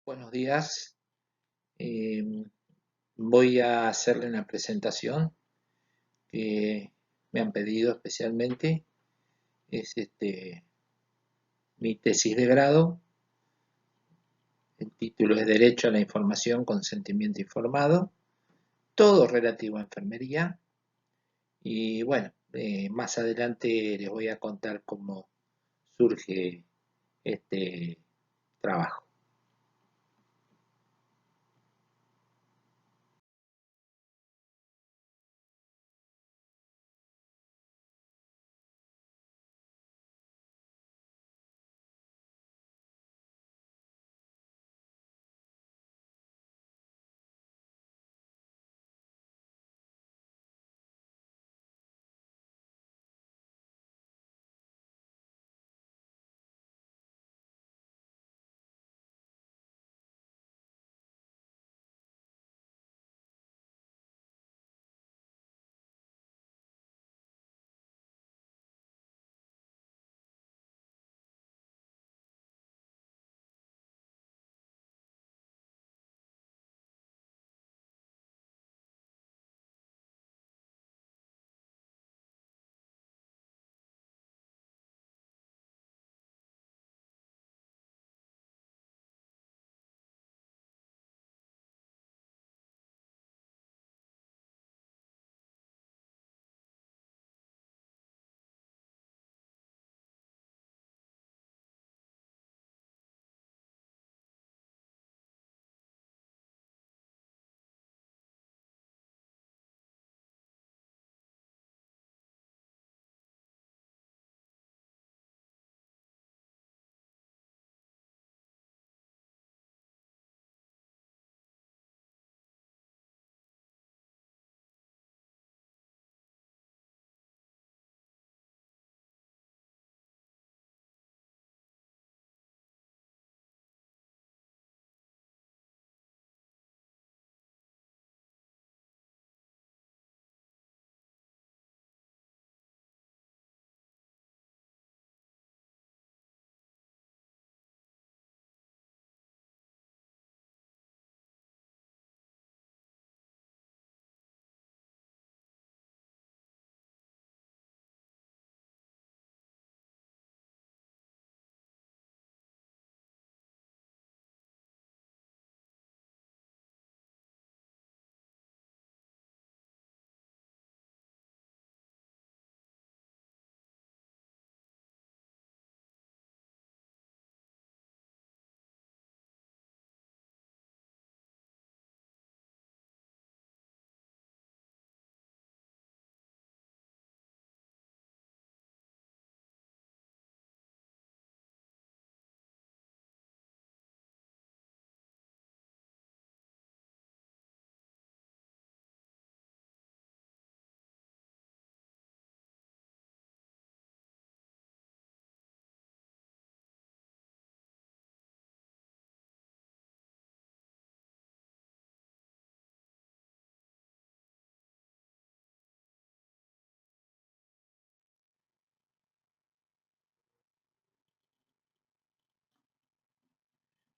Buenos días. Eh, Voy a hacerle una presentación que me han pedido especialmente. Es mi tesis de grado. El título es Derecho a la información, consentimiento informado. Todo relativo a enfermería. Y bueno, más adelante les voy a contar cómo surge este trabajo.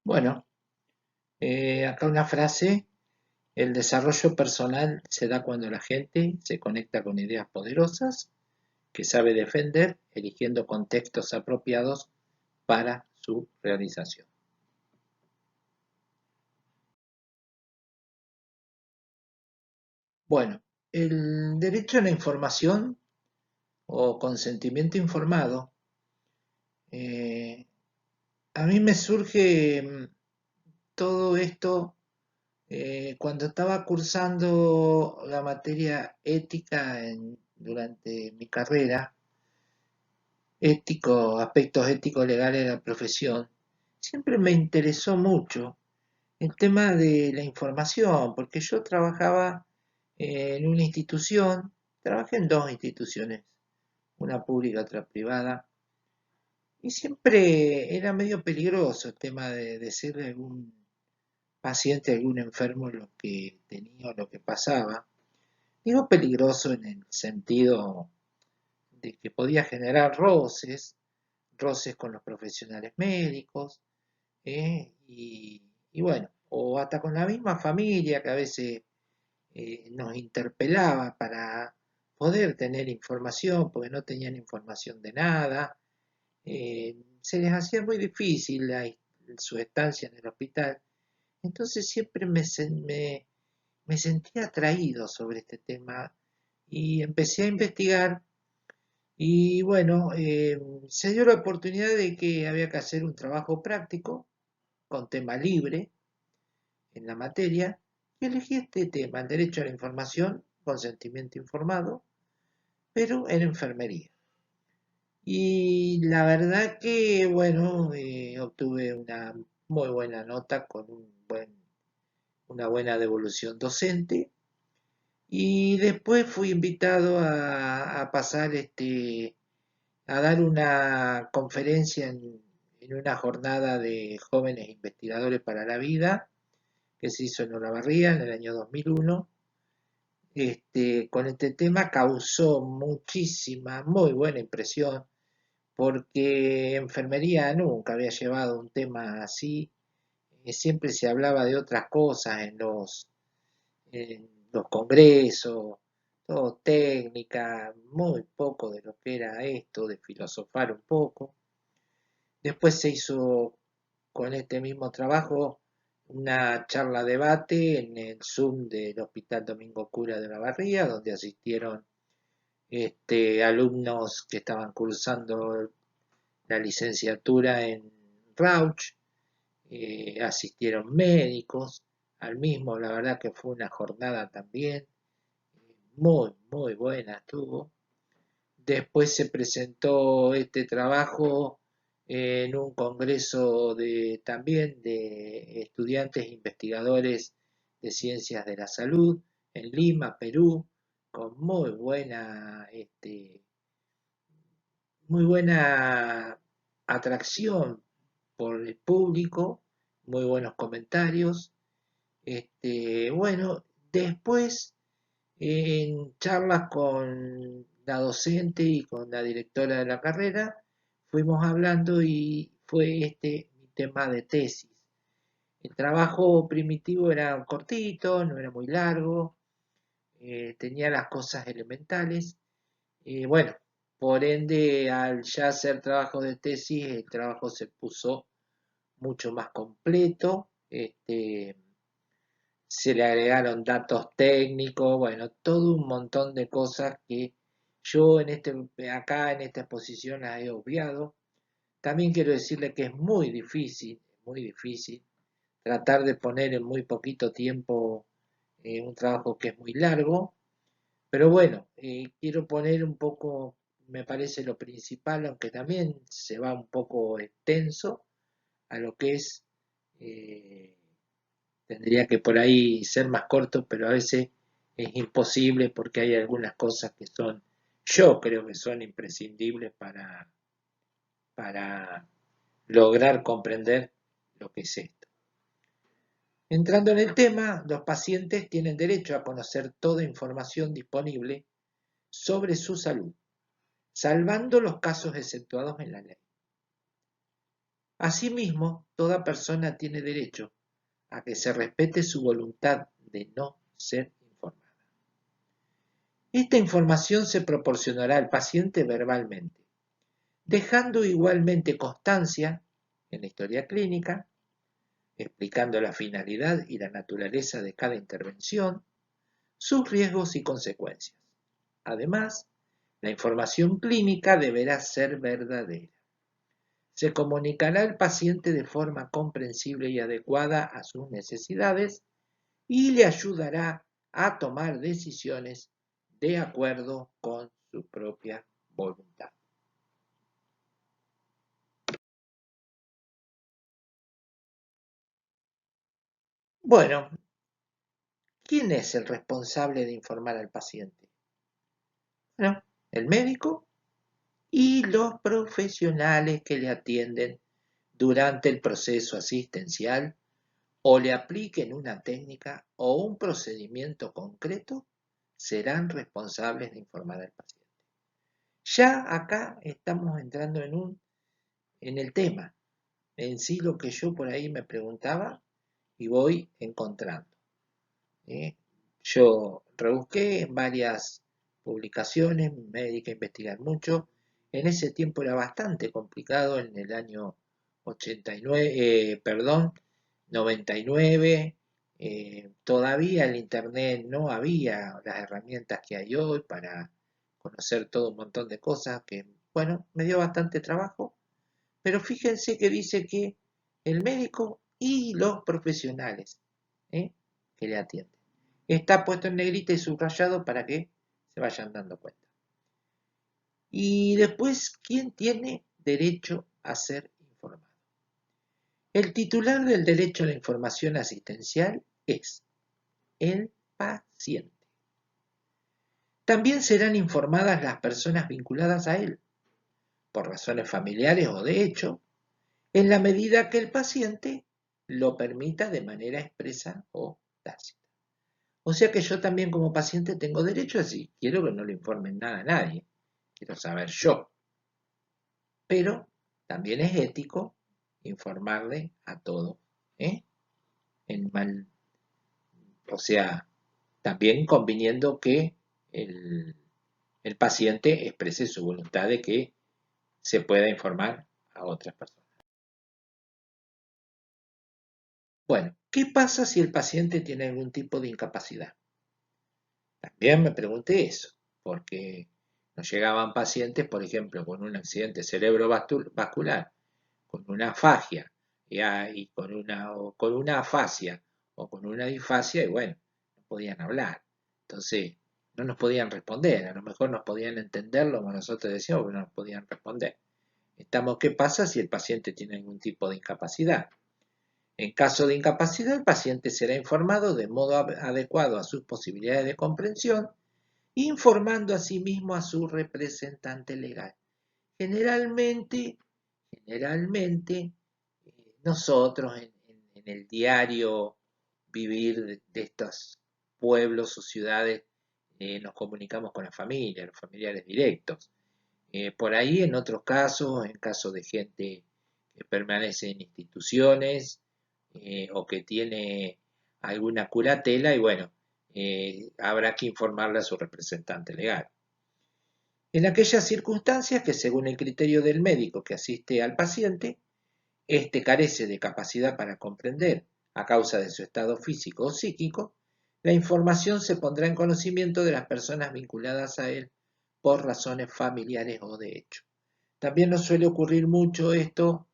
Bueno, acá una frase. El desarrollo personal se da cuando la gente se conecta con ideas poderosas que sabe defender, eligiendo contextos apropiados para su realización. Bueno, el derecho a la información o consentimiento informado, eh, a mí me surge todo esto cuando estaba cursando la materia ética durante mi carrera, aspectos éticos legales de la profesión. Siempre me interesó mucho el tema de la información, porque yo trabajaba en una institución, trabajé en dos instituciones, una pública, otra privada, y siempre era medio peligroso el tema de decirle a algún paciente, a algún enfermo lo que tenía o lo que pasaba. Digo peligroso en el sentido de que podía generar roces con los profesionales médicos, y y bueno, o hasta con la misma familia que a veces nos interpelaba para poder tener información, porque no tenían información de nada. Se les hacía muy difícil su estancia en el hospital. Entonces siempre me sentía atraído sobre este tema y empecé a investigar y bueno, se dio la oportunidad de que había que hacer un trabajo práctico con tema libre en la materia y elegí este tema, el derecho a la información, consentimiento informado, pero en enfermería. Y la verdad que, bueno, obtuve una muy buena nota con una buena devolución docente y después fui invitado a pasar a dar una conferencia en una jornada de jóvenes investigadores para la vida que se hizo en Olavarría en el año 2001. Con este tema causó muchísima, muy buena impresión, porque enfermería nunca había llevado un tema así, siempre se hablaba de otras cosas en los congresos, todo técnica, muy poco de lo que era esto, de filosofar un poco. Después se hizo con este mismo trabajo una charla debate en el Zoom del Hospital Domingo Cura de Olavarría, donde asistieron alumnos que estaban cursando la licenciatura en Rauch, asistieron médicos al mismo, la verdad que fue una jornada también muy buena estuvo. Después se presentó este trabajo en un congreso también de estudiantes e investigadores de ciencias de la salud en Lima, Perú, con muy buena atracción por el público, muy buenos comentarios. Bueno, después en charlas con la docente y con la directora de la carrera, fuimos hablando y fue mi tema de tesis. El trabajo primitivo era cortito, no era muy largo, tenía las cosas elementales. Bueno, por ende, al ya hacer trabajo de tesis, el trabajo se puso mucho más completo. Se le agregaron datos técnicos, bueno, todo un montón de cosas que yo acá en esta exposición las he obviado. También quiero decirle que es muy difícil tratar de poner en muy poquito tiempo un trabajo que es muy largo, pero bueno, quiero poner un poco, me parece lo principal, aunque también se va un poco extenso a lo que es eh, tendría que por ahí ser más corto, pero a veces es imposible porque hay algunas cosas que yo creo que son imprescindibles para lograr comprender lo que es esto. Entrando en el tema, los pacientes tienen derecho a conocer toda información disponible sobre su salud, salvando los casos exceptuados en la ley. Asimismo, toda persona tiene derecho a que se respete su voluntad de no ser informada. Esta información se proporcionará al paciente verbalmente, dejando igualmente constancia en la historia clínica, explicando la finalidad y la naturaleza de cada intervención, sus riesgos y consecuencias. Además, la información clínica deberá ser verdadera. Se comunicará al paciente de forma comprensible y adecuada a sus necesidades y le ayudará a tomar decisiones de acuerdo con su propia voluntad. Bueno, ¿quién es el responsable de informar al paciente? Bueno, el médico y los profesionales que le atienden durante el proceso asistencial o le apliquen una técnica o un procedimiento concreto serán responsables de informar al paciente. Ya acá estamos entrando en el tema. En sí lo que yo por ahí me preguntaba y voy encontrando. Yo rebusqué en varias publicaciones, me dediqué a investigar mucho. En ese tiempo era bastante complicado, en el año 89, perdón, 99, todavía el internet no había las herramientas que hay hoy para conocer todo un montón de cosas que, bueno, me dio bastante trabajo, pero fíjense que dice que el médico y los profesionales, ¿eh? que le atienden. Está puesto en negrita y subrayado para que se vayan dando cuenta. Y después, ¿quién tiene derecho a ser informado? El titular del derecho a la información asistencial es el paciente. También serán informadas las personas vinculadas a él, por razones familiares o de hecho, en la medida que el paciente lo permita de manera expresa o tácita. O sea que yo también como paciente tengo derecho a si quiero que no le informen nada a nadie, quiero saber yo. Pero también es ético informarle a todos, ¿eh? En mal, o sea, también conviniendo que el, el paciente exprese su voluntad de que se pueda informar a otras personas. Bueno, ¿qué pasa si el paciente tiene algún tipo de incapacidad? También me pregunté eso, porque nos llegaban pacientes, por ejemplo, con un accidente cerebrovascular, con una afagia, y con una afasia o con una disfasia, y bueno, no podían hablar. Entonces, no nos podían responder, a lo mejor nos podían entender lo que nosotros decíamos, pero no nos podían responder. ¿Qué pasa si el paciente tiene algún tipo de incapacidad? En caso de incapacidad, el paciente será informado de modo adecuado a sus posibilidades de comprensión, informando asimismo a su representante legal. Generalmente, generalmente, nosotros en el diario vivir de estos pueblos o ciudades nos comunicamos con la familia, los familiares directos. Por ahí, en otros casos, en caso de gente que permanece en instituciones o que tiene alguna curatela, y bueno, habrá que informarle a su representante legal. En aquellas circunstancias que, según el criterio del médico que asiste al paciente, éste carece de capacidad para comprender a causa de su estado físico o psíquico, la información se pondrá en conocimiento de las personas vinculadas a él por razones familiares o de hecho. También nos suele ocurrir mucho esto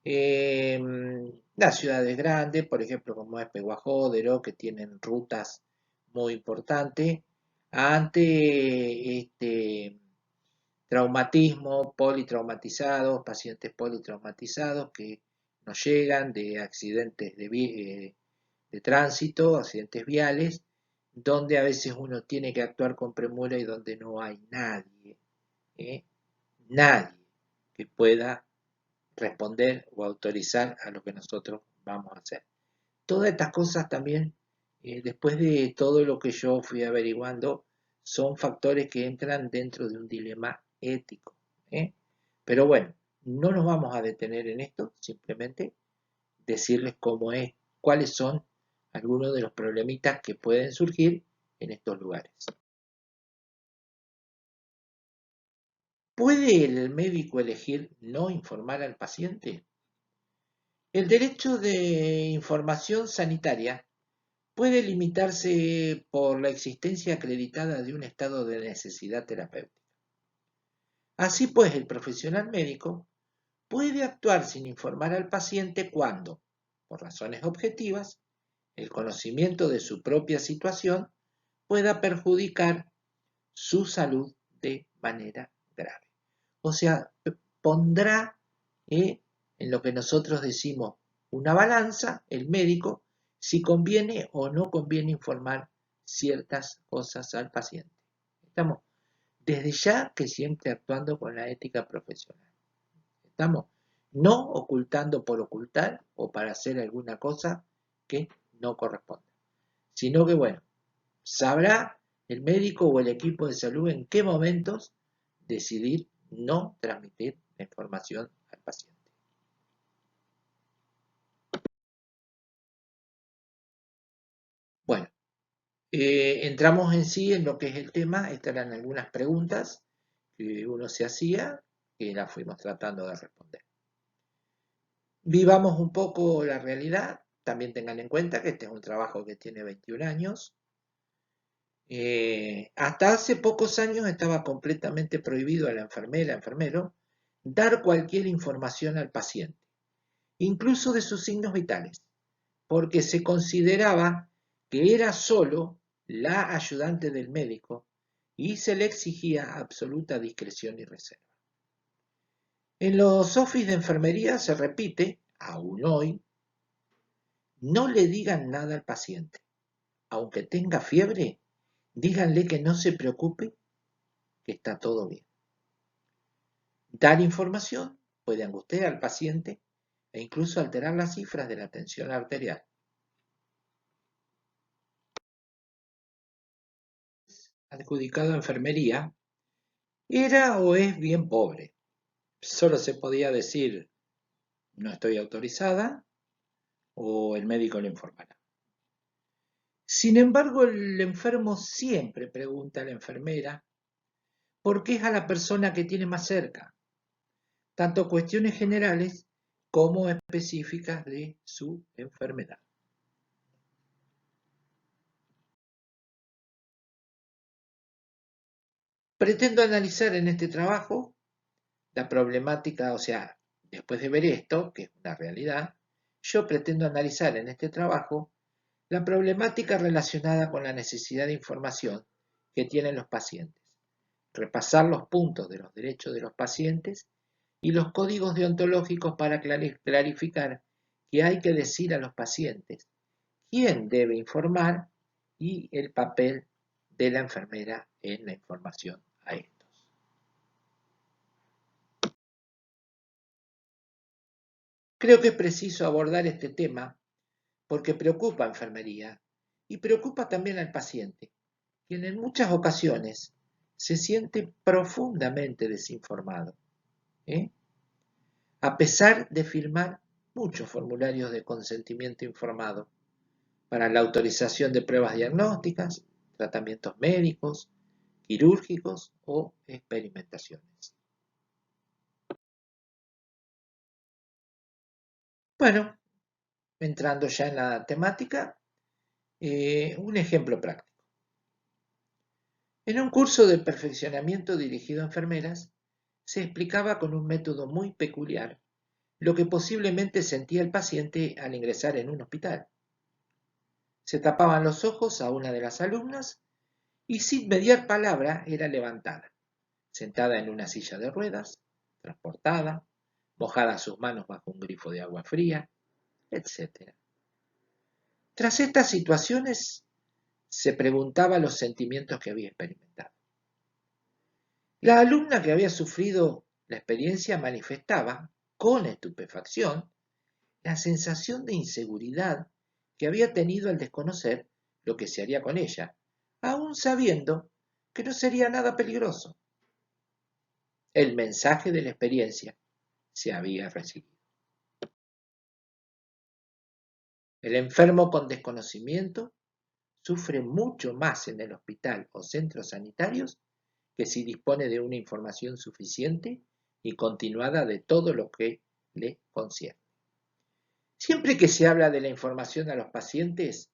en las ciudades grandes, por ejemplo, como es Peguajó, que tienen rutas muy importantes, ante traumatismo, politraumatizados, pacientes politraumatizados que nos llegan de accidentes de tránsito, accidentes viales, donde a veces uno tiene que actuar con premura y donde no hay nadie, ¿eh? Nadie que pueda responder o autorizar a lo que nosotros vamos a hacer. Todas estas cosas también, después de todo lo que yo fui averiguando, son factores que entran dentro de un dilema ético, ¿eh? Pero bueno, no nos vamos a detener en esto, simplemente decirles cómo es, cuáles son algunos de los problemitas que pueden surgir en estos lugares. ¿Puede el médico elegir no informar al paciente? El derecho de información sanitaria puede limitarse por la existencia acreditada de un estado de necesidad terapéutica. Así pues, el profesional médico puede actuar sin informar al paciente cuando, por razones objetivas, el conocimiento de su propia situación pueda perjudicar su salud de manera grave. O sea, pondrá en lo que nosotros decimos una balanza, el médico, si conviene o no conviene informar ciertas cosas al paciente. Estamos desde ya que siempre actuando con la ética profesional. Estamos no ocultando por ocultar o para hacer alguna cosa que no corresponde, sino que, bueno, sabrá el médico o el equipo de salud en qué momentos decidir no transmitir la información al paciente. Entramos en sí en lo que es el tema. Estas eran algunas preguntas que uno se hacía y las fuimos tratando de responder. Vivamos un poco la realidad. También tengan en cuenta que este es un trabajo que tiene 21 años. Hasta hace pocos años estaba completamente prohibido a la enfermera, enfermero, dar cualquier información al paciente, incluso de sus signos vitales, porque se consideraba que era solo la ayudante del médico y se le exigía absoluta discreción y reserva. En los office de enfermería se repite, aún hoy, no le digan nada al paciente. Aunque tenga fiebre, díganle que no se preocupe, que está todo bien. Dar información puede angustiar al paciente e incluso alterar las cifras de la tensión arterial. Adjudicado a enfermería, era o es bien pobre. Solo se podía decir, no estoy autorizada, o el médico le informará. Sin embargo, el enfermo siempre pregunta a la enfermera por qué es a la persona que tiene más cerca, tanto cuestiones generales como específicas de su enfermedad. Pretendo analizar en este trabajo la problemática, o sea, después de ver esto, que es una realidad, yo pretendo analizar en este trabajo la problemática relacionada con la necesidad de información que tienen los pacientes, repasar los puntos de los derechos de los pacientes y los códigos deontológicos para clarificar qué hay que decir a los pacientes, quién debe informar y el papel de la enfermera en la información a estos. Creo que es preciso abordar este tema porque preocupa a enfermería y preocupa también al paciente, quien en muchas ocasiones se siente profundamente desinformado, ¿eh? A pesar de firmar muchos formularios de consentimiento informado para la autorización de pruebas diagnósticas, tratamientos médicos, quirúrgicos o experimentaciones. Bueno, entrando ya en la temática, un ejemplo práctico. En un curso de perfeccionamiento dirigido a enfermeras, se explicaba con un método muy peculiar lo que posiblemente sentía el paciente al ingresar en un hospital. Se tapaban los ojos a una de las alumnas y sin mediar palabra era levantada, sentada en una silla de ruedas, transportada, mojada sus manos bajo un grifo de agua fría, etc. Tras estas situaciones, se preguntaba los sentimientos que había experimentado. La alumna que había sufrido la experiencia manifestaba, con estupefacción, la sensación de inseguridad que había tenido al desconocer lo que se haría con ella, aun sabiendo que no sería nada peligroso. El mensaje de la experiencia se había recibido. El enfermo con desconocimiento sufre mucho más en el hospital o centros sanitarios que si dispone de una información suficiente y continuada de todo lo que le concierne. Siempre que se habla de la información a los pacientes,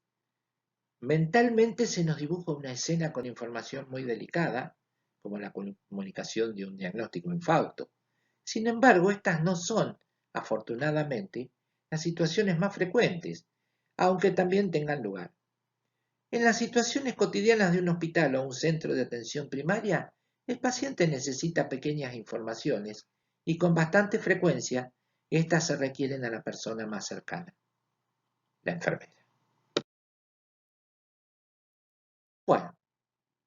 mentalmente se nos dibuja una escena con información muy delicada, como la comunicación de un diagnóstico infausto. Sin embargo, estas no son, afortunadamente, las situaciones más frecuentes, aunque también tengan lugar. En las situaciones cotidianas de un hospital o un centro de atención primaria, el paciente necesita pequeñas informaciones y con bastante frecuencia estas se requieren a la persona más cercana, la enfermera. Bueno,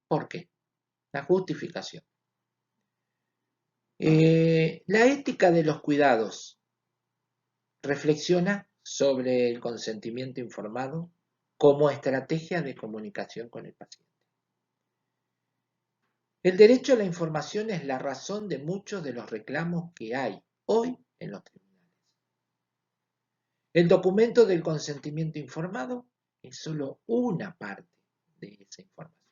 ¿por qué? La justificación. La ética de los cuidados reflexiona sobre el consentimiento informado como estrategia de comunicación con el paciente. El derecho a la información es la razón de muchos de los reclamos que hay hoy en los tribunales. El documento del consentimiento informado es solo una parte de esa información.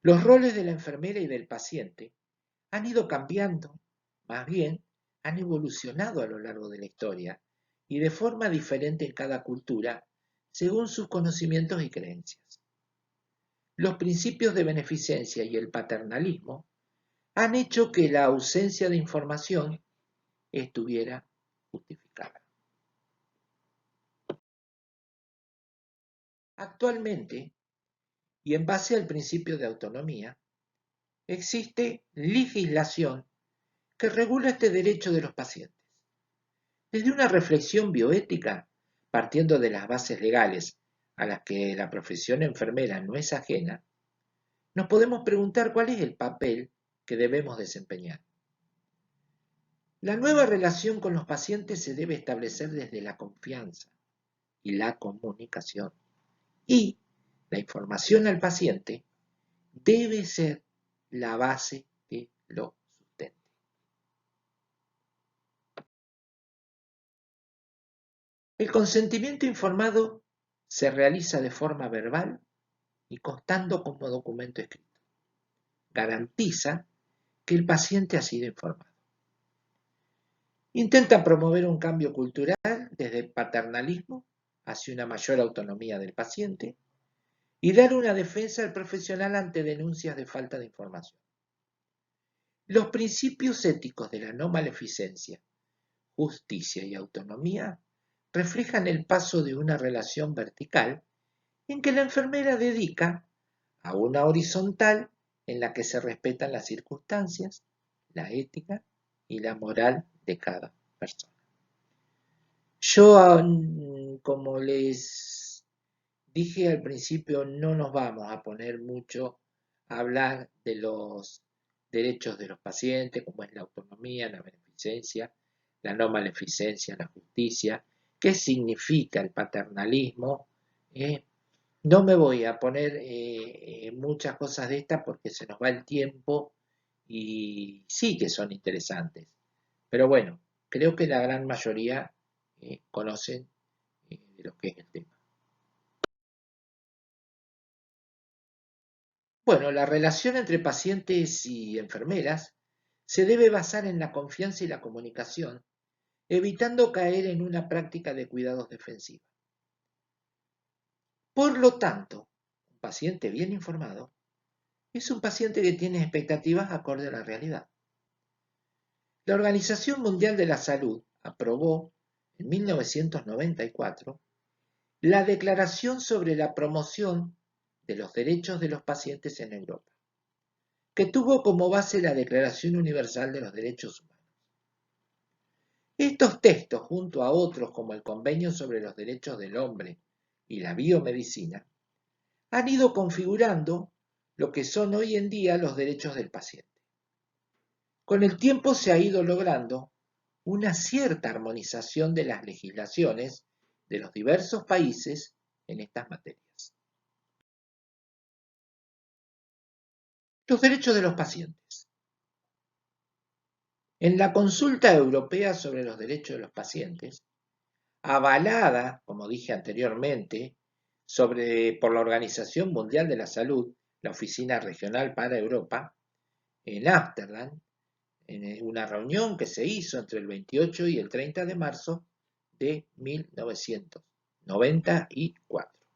Los roles de la enfermera y del paciente han ido cambiando, más bien han evolucionado a lo largo de la historia y de forma diferente en cada cultura según sus conocimientos y creencias. Los principios de beneficencia y el paternalismo han hecho que la ausencia de información estuviera justificada. Actualmente, y en base al principio de autonomía, existe legislación que regula este derecho de los pacientes. Desde una reflexión bioética, partiendo de las bases legales a las que la profesión enfermera no es ajena, nos podemos preguntar cuál es el papel que debemos desempeñar. La nueva relación con los pacientes se debe establecer desde la confianza y la comunicación, y la información al paciente debe ser la base que lo sustente. El consentimiento informado se realiza de forma verbal y constando como documento escrito. Garantiza que el paciente ha sido informado. Intenta promover un cambio cultural desde el paternalismo hacia una mayor autonomía del paciente y dar una defensa al profesional ante denuncias de falta de información. Los principios éticos de la no maleficencia, justicia y autonomía reflejan el paso de una relación vertical en que la enfermera dedica a una horizontal en la que se respetan las circunstancias, la ética y la moral de cada persona. Yo, como les dije al principio, no nos vamos a poner mucho a hablar de los derechos de los pacientes, como es la autonomía, la beneficencia, la no maleficencia, la justicia, qué significa el paternalismo. No me voy a poner muchas cosas de estas porque se nos va el tiempo y sí que son interesantes. Pero bueno, creo que la gran mayoría conocen de lo que es el tema. Bueno, la relación entre pacientes y enfermeras se debe basar en la confianza y la comunicación, evitando caer en una práctica de cuidados defensivos. Por lo tanto, un paciente bien informado es un paciente que tiene expectativas acorde a la realidad. La Organización Mundial de la Salud aprobó en 1994 la Declaración sobre la Promoción de los Derechos de los Pacientes en Europa, que tuvo como base la Declaración Universal de los Derechos Humanos. Estos textos, junto a otros como el Convenio sobre los Derechos del Hombre y la Biomedicina, han ido configurando lo que son hoy en día los derechos del paciente. Con el tiempo se ha ido logrando una cierta armonización de las legislaciones de los diversos países en estas materias. Los derechos de los pacientes. En la consulta europea sobre los derechos de los pacientes, avalada, como dije anteriormente, por la Organización Mundial de la Salud, la Oficina Regional para Europa, en Ámsterdam, en una reunión que se hizo entre el 28 y el 30 de marzo de 1994.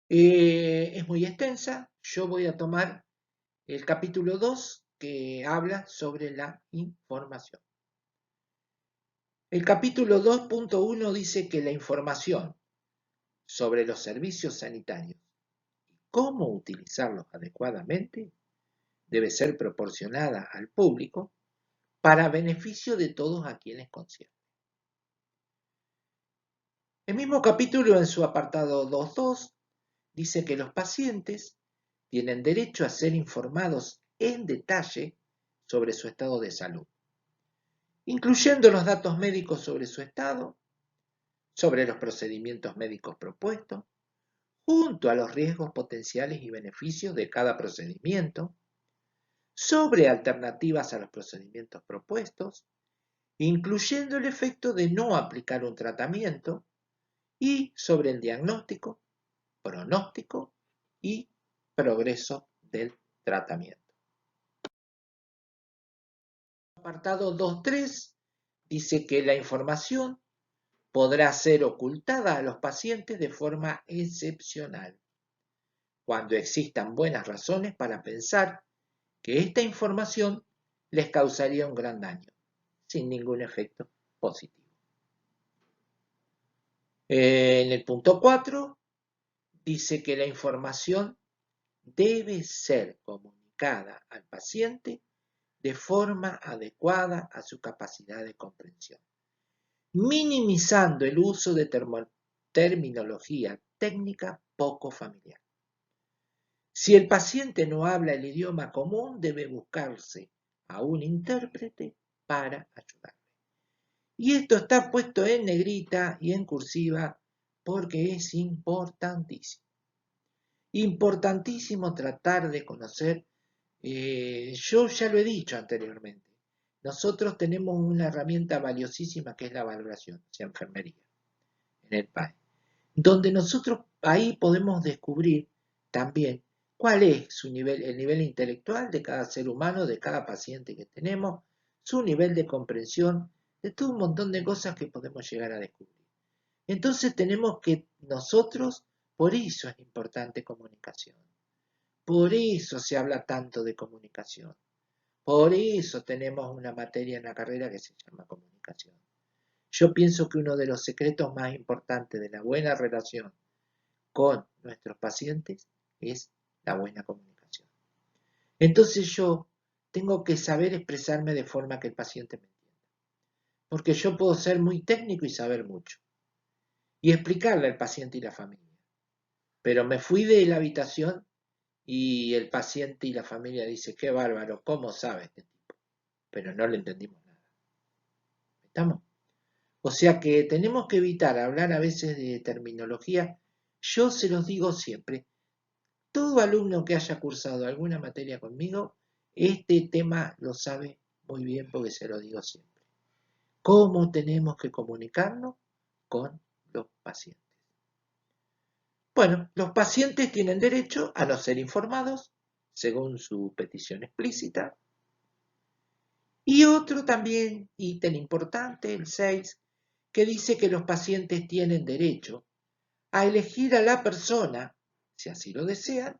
Es muy extensa, yo voy a tomar el capítulo 2 que habla sobre la información. El capítulo 2.1 dice que la información sobre los servicios sanitarios y cómo utilizarlos adecuadamente debe ser proporcionada al público para beneficio de todos a quienes concierne. El mismo capítulo en su apartado 2.2 dice que los pacientes tienen derecho a ser informados en detalle sobre su estado de salud, incluyendo los datos médicos sobre su estado, sobre los procedimientos médicos propuestos, junto a los riesgos potenciales y beneficios de cada procedimiento, sobre alternativas a los procedimientos propuestos, incluyendo el efecto de no aplicar un tratamiento y sobre el diagnóstico, pronóstico y progreso del tratamiento. Apartado 2.3 dice que la información podrá ser ocultada a los pacientes de forma excepcional, cuando existan buenas razones para pensar que esta información les causaría un gran daño, sin ningún efecto positivo. En el punto 4 dice que la información debe ser comunicada al paciente de forma adecuada a su capacidad de comprensión, minimizando el uso de terminología técnica poco familiar. Si el paciente no habla el idioma común, debe buscarse a un intérprete para ayudarle. Y esto está puesto en negrita y en cursiva porque es importantísimo. Importantísimo tratar de conocer, yo ya lo he dicho anteriormente, nosotros tenemos una herramienta valiosísima que es la valoración, o sea, enfermería, en el PAE, donde nosotros ahí podemos descubrir también cuál es su nivel, el nivel intelectual de cada ser humano, de cada paciente que tenemos, su nivel de comprensión, de todo un montón de cosas que podemos llegar a descubrir. Entonces tenemos que nosotros, por eso es importante comunicación, por eso se habla tanto de comunicación, por eso tenemos una materia en la carrera que se llama comunicación. Yo pienso que uno de los secretos más importantes de la buena relación con nuestros pacientes es la buena comunicación. Entonces yo tengo que saber expresarme de forma que el paciente me entienda. Porque yo puedo ser muy técnico y saber mucho. Y explicarle al paciente y la familia. Pero me fui de la habitación y el paciente y la familia dice, qué bárbaro, ¿cómo sabe este tipo? Pero no le entendimos nada. ¿Estamos? O sea que tenemos que evitar hablar a veces de terminología. Yo se los digo siempre. Todo alumno que haya cursado alguna materia conmigo, este tema lo sabe muy bien porque se lo digo siempre. ¿Cómo tenemos que comunicarnos con los pacientes? Bueno, los pacientes tienen derecho a no ser informados según su petición explícita. Y otro también, ítem importante, el 6, que dice que los pacientes tienen derecho a elegir a la persona, si así lo desean,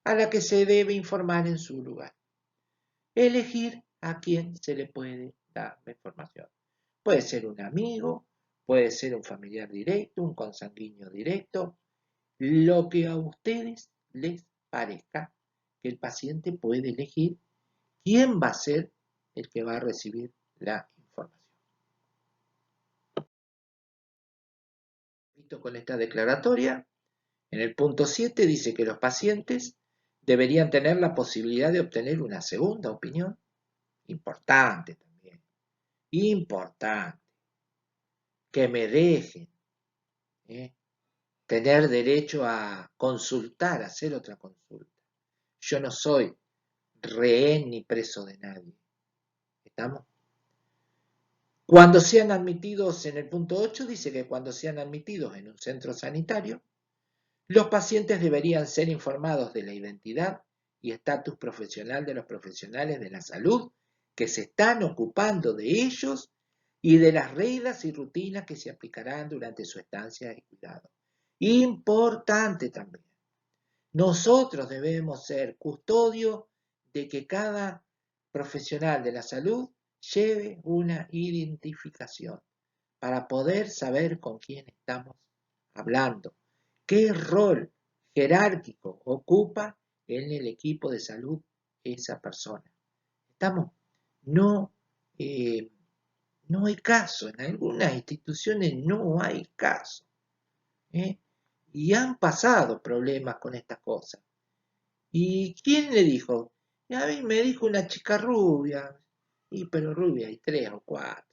a la que se debe informar en su lugar. Elegir a quién se le puede dar la información. Puede ser un amigo, puede ser un familiar directo, un consanguíneo directo, lo que a ustedes les parezca que el paciente puede elegir quién va a ser el que va a recibir la información. Listo con esta declaratoria. En el punto 7 dice que los pacientes deberían tener la posibilidad de obtener una segunda opinión. Importante también. Importante. Que me dejen. Tener derecho a consultar, a hacer otra consulta. Yo no soy rehén ni preso de nadie. ¿Estamos? Cuando sean admitidos, en el punto 8 dice que cuando sean admitidos en un centro sanitario, los pacientes deberían ser informados de la identidad y estatus profesional de los profesionales de la salud que se están ocupando de ellos y de las reglas y rutinas que se aplicarán durante su estancia de cuidado. Importante también. Nosotros debemos ser custodio de que cada profesional de la salud lleve una identificación para poder saber con quién estamos hablando, qué rol jerárquico ocupa en el equipo de salud esa persona. ¿Estamos? No, no hay caso, en algunas instituciones no hay caso. Y han pasado problemas con estas cosas. ¿Y quién le dijo? Y a mí me dijo una chica rubia. Y pero rubia hay 3 o 4.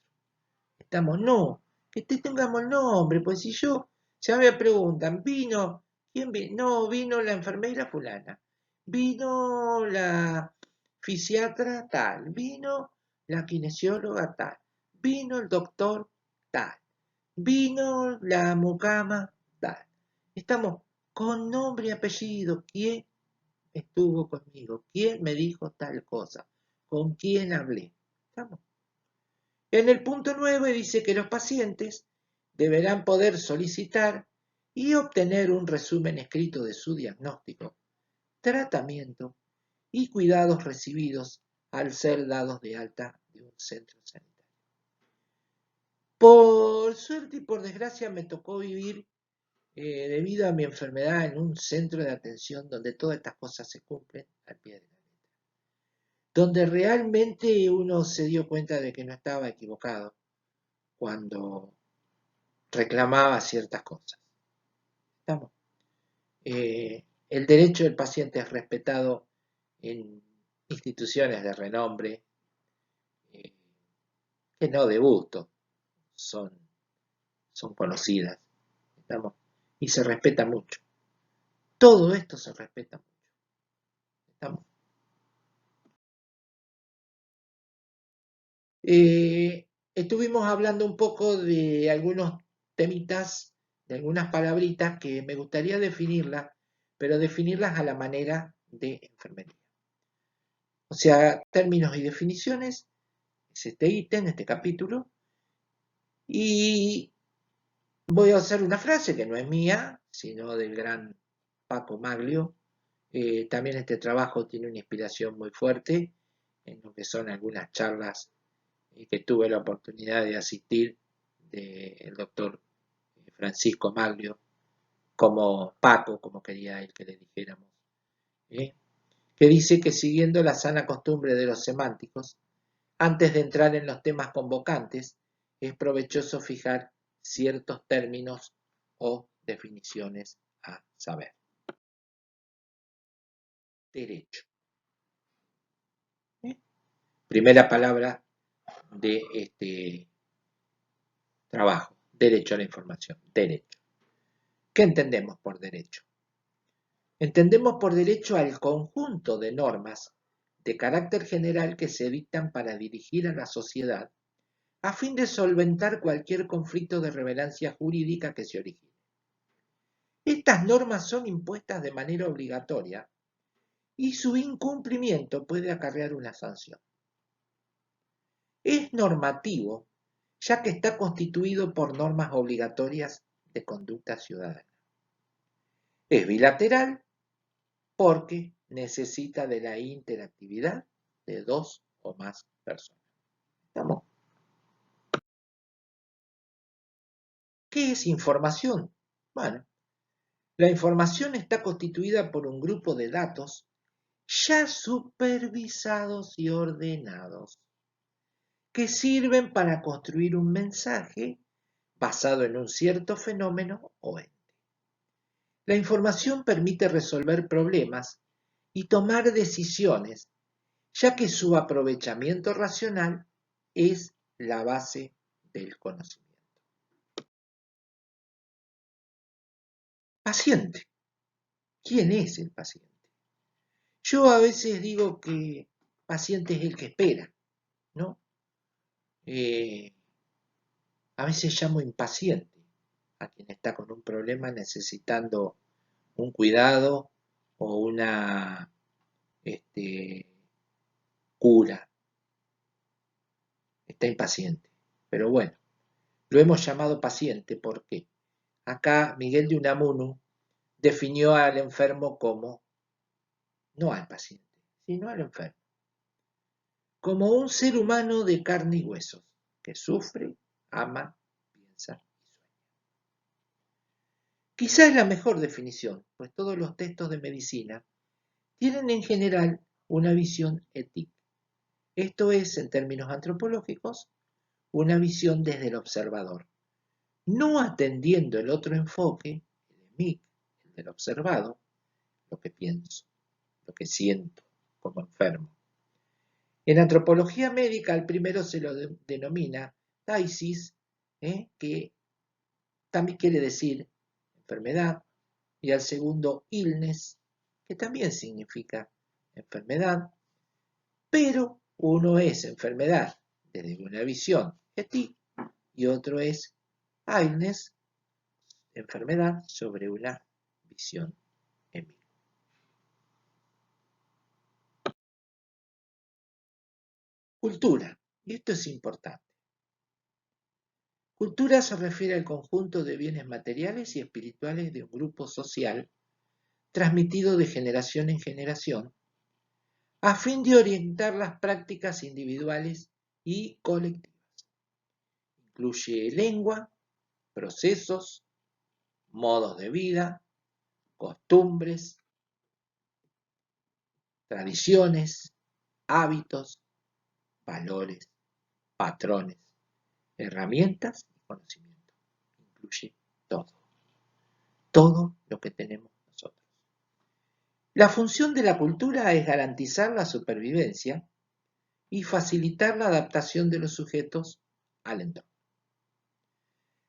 Estamos, no, que te tengamos el nombre, pues si yo, si a mí me preguntan, ¿vino? ¿Quién vino? No, vino la enfermera fulana. Vino la fisiatra tal. Vino la kinesióloga tal. Vino el doctor tal. vino la mucama, tal. Estamos con nombre y apellido. ¿Quién estuvo conmigo? ¿Quién me dijo tal cosa? ¿Con quién hablé? ¿Estamos? En el punto 9 dice que los pacientes deberán poder solicitar y obtener un resumen escrito de su diagnóstico, tratamiento y cuidados recibidos al ser dados de alta de un centro sanitario. Por suerte y por desgracia me tocó vivir, debido a mi enfermedad, en un centro de atención donde todas estas cosas se cumplen al pie de la letra, donde realmente uno se dio cuenta de que no estaba equivocado cuando reclamaba ciertas cosas. ¿Estamos? El derecho del paciente es respetado en instituciones de renombre, eh, que no de gusto, son, son conocidas. ¿Estamos? Y se respeta mucho. Todo esto se respeta mucho. ¿Estamos? Estuvimos hablando un poco de algunos temitas, de algunas palabritas que me gustaría definirlas, pero definirlas a la manera de enfermería. O sea, términos y definiciones, es este ítem, este capítulo, y voy a usar una frase que no es mía, sino del gran Paco Maglio. También este trabajo tiene una inspiración muy fuerte en lo que son algunas charlas que tuve la oportunidad de asistir del doctor Francisco Maglio, como Paco, como quería él que le dijéramos, ¿eh? Que dice que siguiendo la sana costumbre de los semánticos, antes de entrar en los temas convocantes, es provechoso fijar ciertos términos o definiciones a saber. Derecho. ¿Eh? Primera palabra de este trabajo. Derecho a la información. Derecho. ¿Qué entendemos por derecho? Entendemos por derecho al conjunto de normas de carácter general que se dictan para dirigir a la sociedad a fin de solventar cualquier conflicto de relevancia jurídica que se origine. Estas normas son impuestas de manera obligatoria y su incumplimiento puede acarrear una sanción. Es normativo, ya que está constituido por normas obligatorias de conducta ciudadana. Es bilateral porque necesita de la interactividad de dos o más personas. ¿Estamos? ¿Qué es información? Bueno, la información está constituida por un grupo de datos ya supervisados y ordenados, que sirven para construir un mensaje basado en un cierto fenómeno o ente. La información permite resolver problemas y tomar decisiones, ya que su aprovechamiento racional es la base del conocimiento. Paciente. ¿Quién es el paciente? Yo a veces digo que paciente es el que espera, ¿no? Eh, a veces llamo impaciente a quien está con un problema necesitando un cuidado o una este, cura. Está impaciente. Pero bueno, lo hemos llamado paciente porque acá Miguel de Unamuno definió al enfermo como, no al paciente, sino al enfermo, como un ser humano de carne y huesos, que sufre, ama, piensa y sueña. Quizá es la mejor definición, pues todos los textos de medicina tienen en general una visión ética, esto es, en términos antropológicos, una visión desde el observador, no atendiendo el otro enfoque, el de mí, el del observado, lo que pienso, lo que siento como enfermo. En antropología médica, al primero se lo denomina taisis, que también quiere decir enfermedad, y al segundo illness, que también significa enfermedad, pero uno es enfermedad desde una visión ética y otro es illness, enfermedad, sobre una visión en vivo. Cultura, y esto es importante. Cultura se refiere al conjunto de bienes materiales y espirituales de un grupo social transmitido de generación en generación a fin de orientar las prácticas individuales y colectivas. Incluye lengua, procesos, modos de vida, costumbres, tradiciones, hábitos, valores, patrones, herramientas y conocimiento. Incluye todo lo que tenemos nosotros. La función de la cultura es garantizar la supervivencia y facilitar la adaptación de los sujetos al entorno.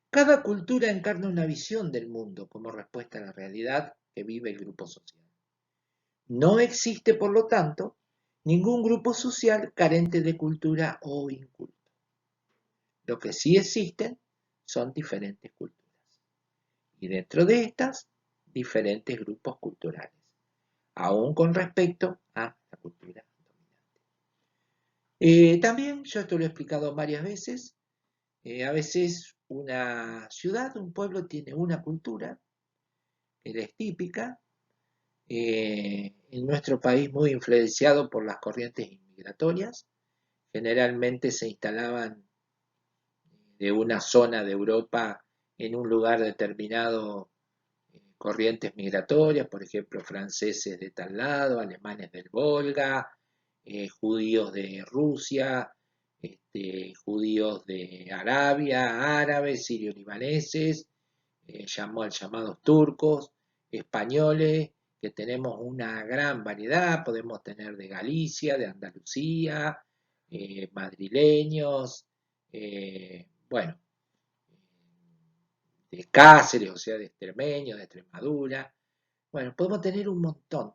Cada cultura encarna una visión del mundo como respuesta a la realidad que vive el grupo social. No existe, por lo tanto, ningún grupo social carente de cultura o inculto. Lo que sí existen son diferentes culturas. Y dentro de estas, diferentes grupos culturales, aún con respecto a la cultura dominante. También, yo esto lo he explicado varias veces, a veces una ciudad, un pueblo tiene una cultura, que es típica, en nuestro país muy influenciado por las corrientes inmigratorias, generalmente se instalaban de una zona de Europa en un lugar determinado corrientes migratorias, por ejemplo, franceses de tal lado, alemanes del Volga, judíos de Rusia, judíos de Arabia, árabes, sirio-libaneses, llamados turcos, españoles, que tenemos una gran variedad, podemos tener de Galicia, de Andalucía, madrileños, bueno, de Cáceres, o sea, de extremeños, de Extremadura. Bueno, podemos tener un montón.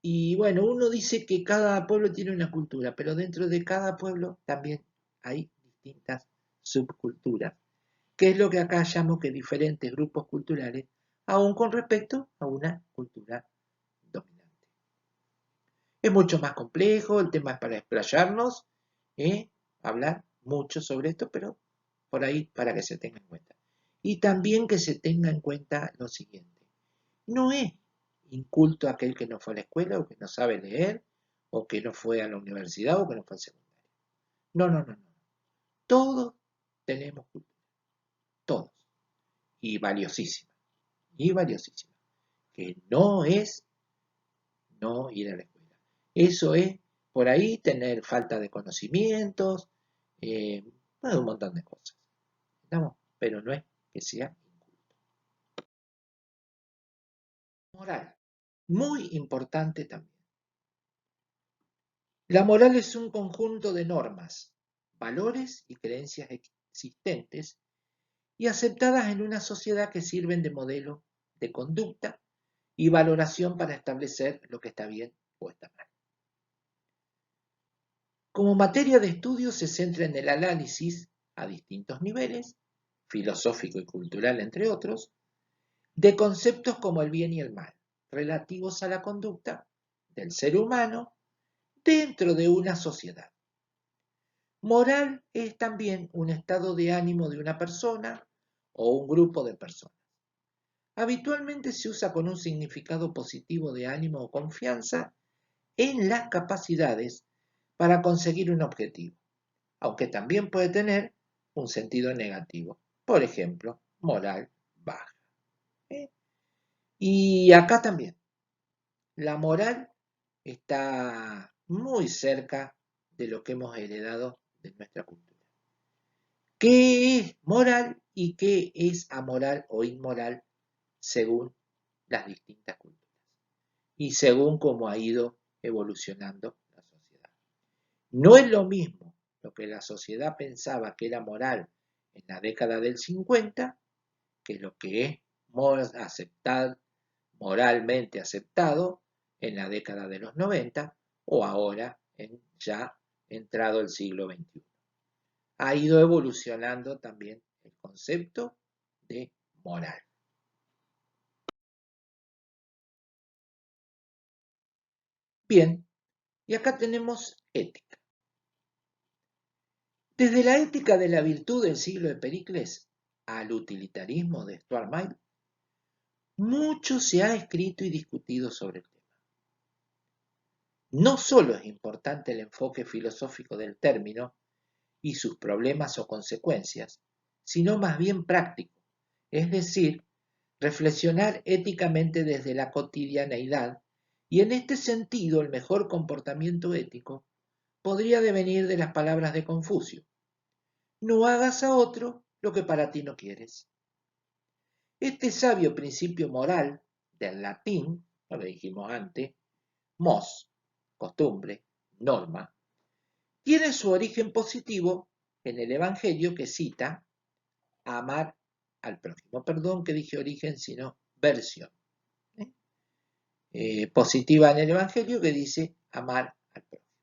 Y bueno, uno dice que cada pueblo tiene una cultura, pero dentro de cada pueblo también hay distintas subculturas, que es lo que acá llamo que diferentes grupos culturales, aún con respecto a una cultura dominante. Es mucho más complejo, el tema es para explayarnos, hablar mucho sobre esto, pero por ahí para que se tenga en cuenta. Y también que se tenga en cuenta lo siguiente. No es inculto aquel que no fue a la escuela o que no sabe leer o que no fue a la universidad o que no fue al secundario. No, no, no, no. Todos tenemos cultura. Todos. Y valiosísima. Y valiosísima. Que no es no ir a la escuela. Eso es por ahí tener falta de conocimientos, un montón de cosas. ¿Estamos? Pero no es que sea inculto. Moral. Muy importante también. La moral es un conjunto de normas, valores y creencias existentes y aceptadas en una sociedad que sirven de modelo de conducta y valoración para establecer lo que está bien o está mal. Como materia de estudio se centra en el análisis a distintos niveles, filosófico y cultural entre otros, de conceptos como el bien y el mal, relativos a la conducta del ser humano dentro de una sociedad. Moral es también un estado de ánimo de una persona o un grupo de personas. Habitualmente se usa con un significado positivo de ánimo o confianza en las capacidades para conseguir un objetivo, aunque también puede tener un sentido negativo, por ejemplo, moral baja. ¿Eh? Y acá también, la moral está muy cerca de lo que hemos heredado de nuestra cultura. ¿Qué es moral y qué es amoral o inmoral según las distintas culturas y según cómo ha ido evolucionando la sociedad? No es lo mismo lo que la sociedad pensaba que era moral en la década del 50 que lo que es moralmente aceptado en la década de los 90 o ahora ya entrado el siglo XXI. Ha ido evolucionando también el concepto de moral. Bien, y acá tenemos ética. Desde la ética de la virtud del siglo de Pericles al utilitarismo de Stuart Mill, mucho se ha escrito y discutido sobre el tema. No solo es importante el enfoque filosófico del término y sus problemas o consecuencias, sino más bien práctico, es decir, reflexionar éticamente desde la cotidianeidad, y en este sentido el mejor comportamiento ético podría devenir de las palabras de Confucio: no hagas a otro lo que para ti no quieres. Este sabio principio moral, del latín, lo dijimos antes, mos, costumbre, norma, tiene su origen positivo en el Evangelio que cita amar al prójimo. Perdón que dije origen, sino versión. Positiva en el Evangelio que dice amar al prójimo.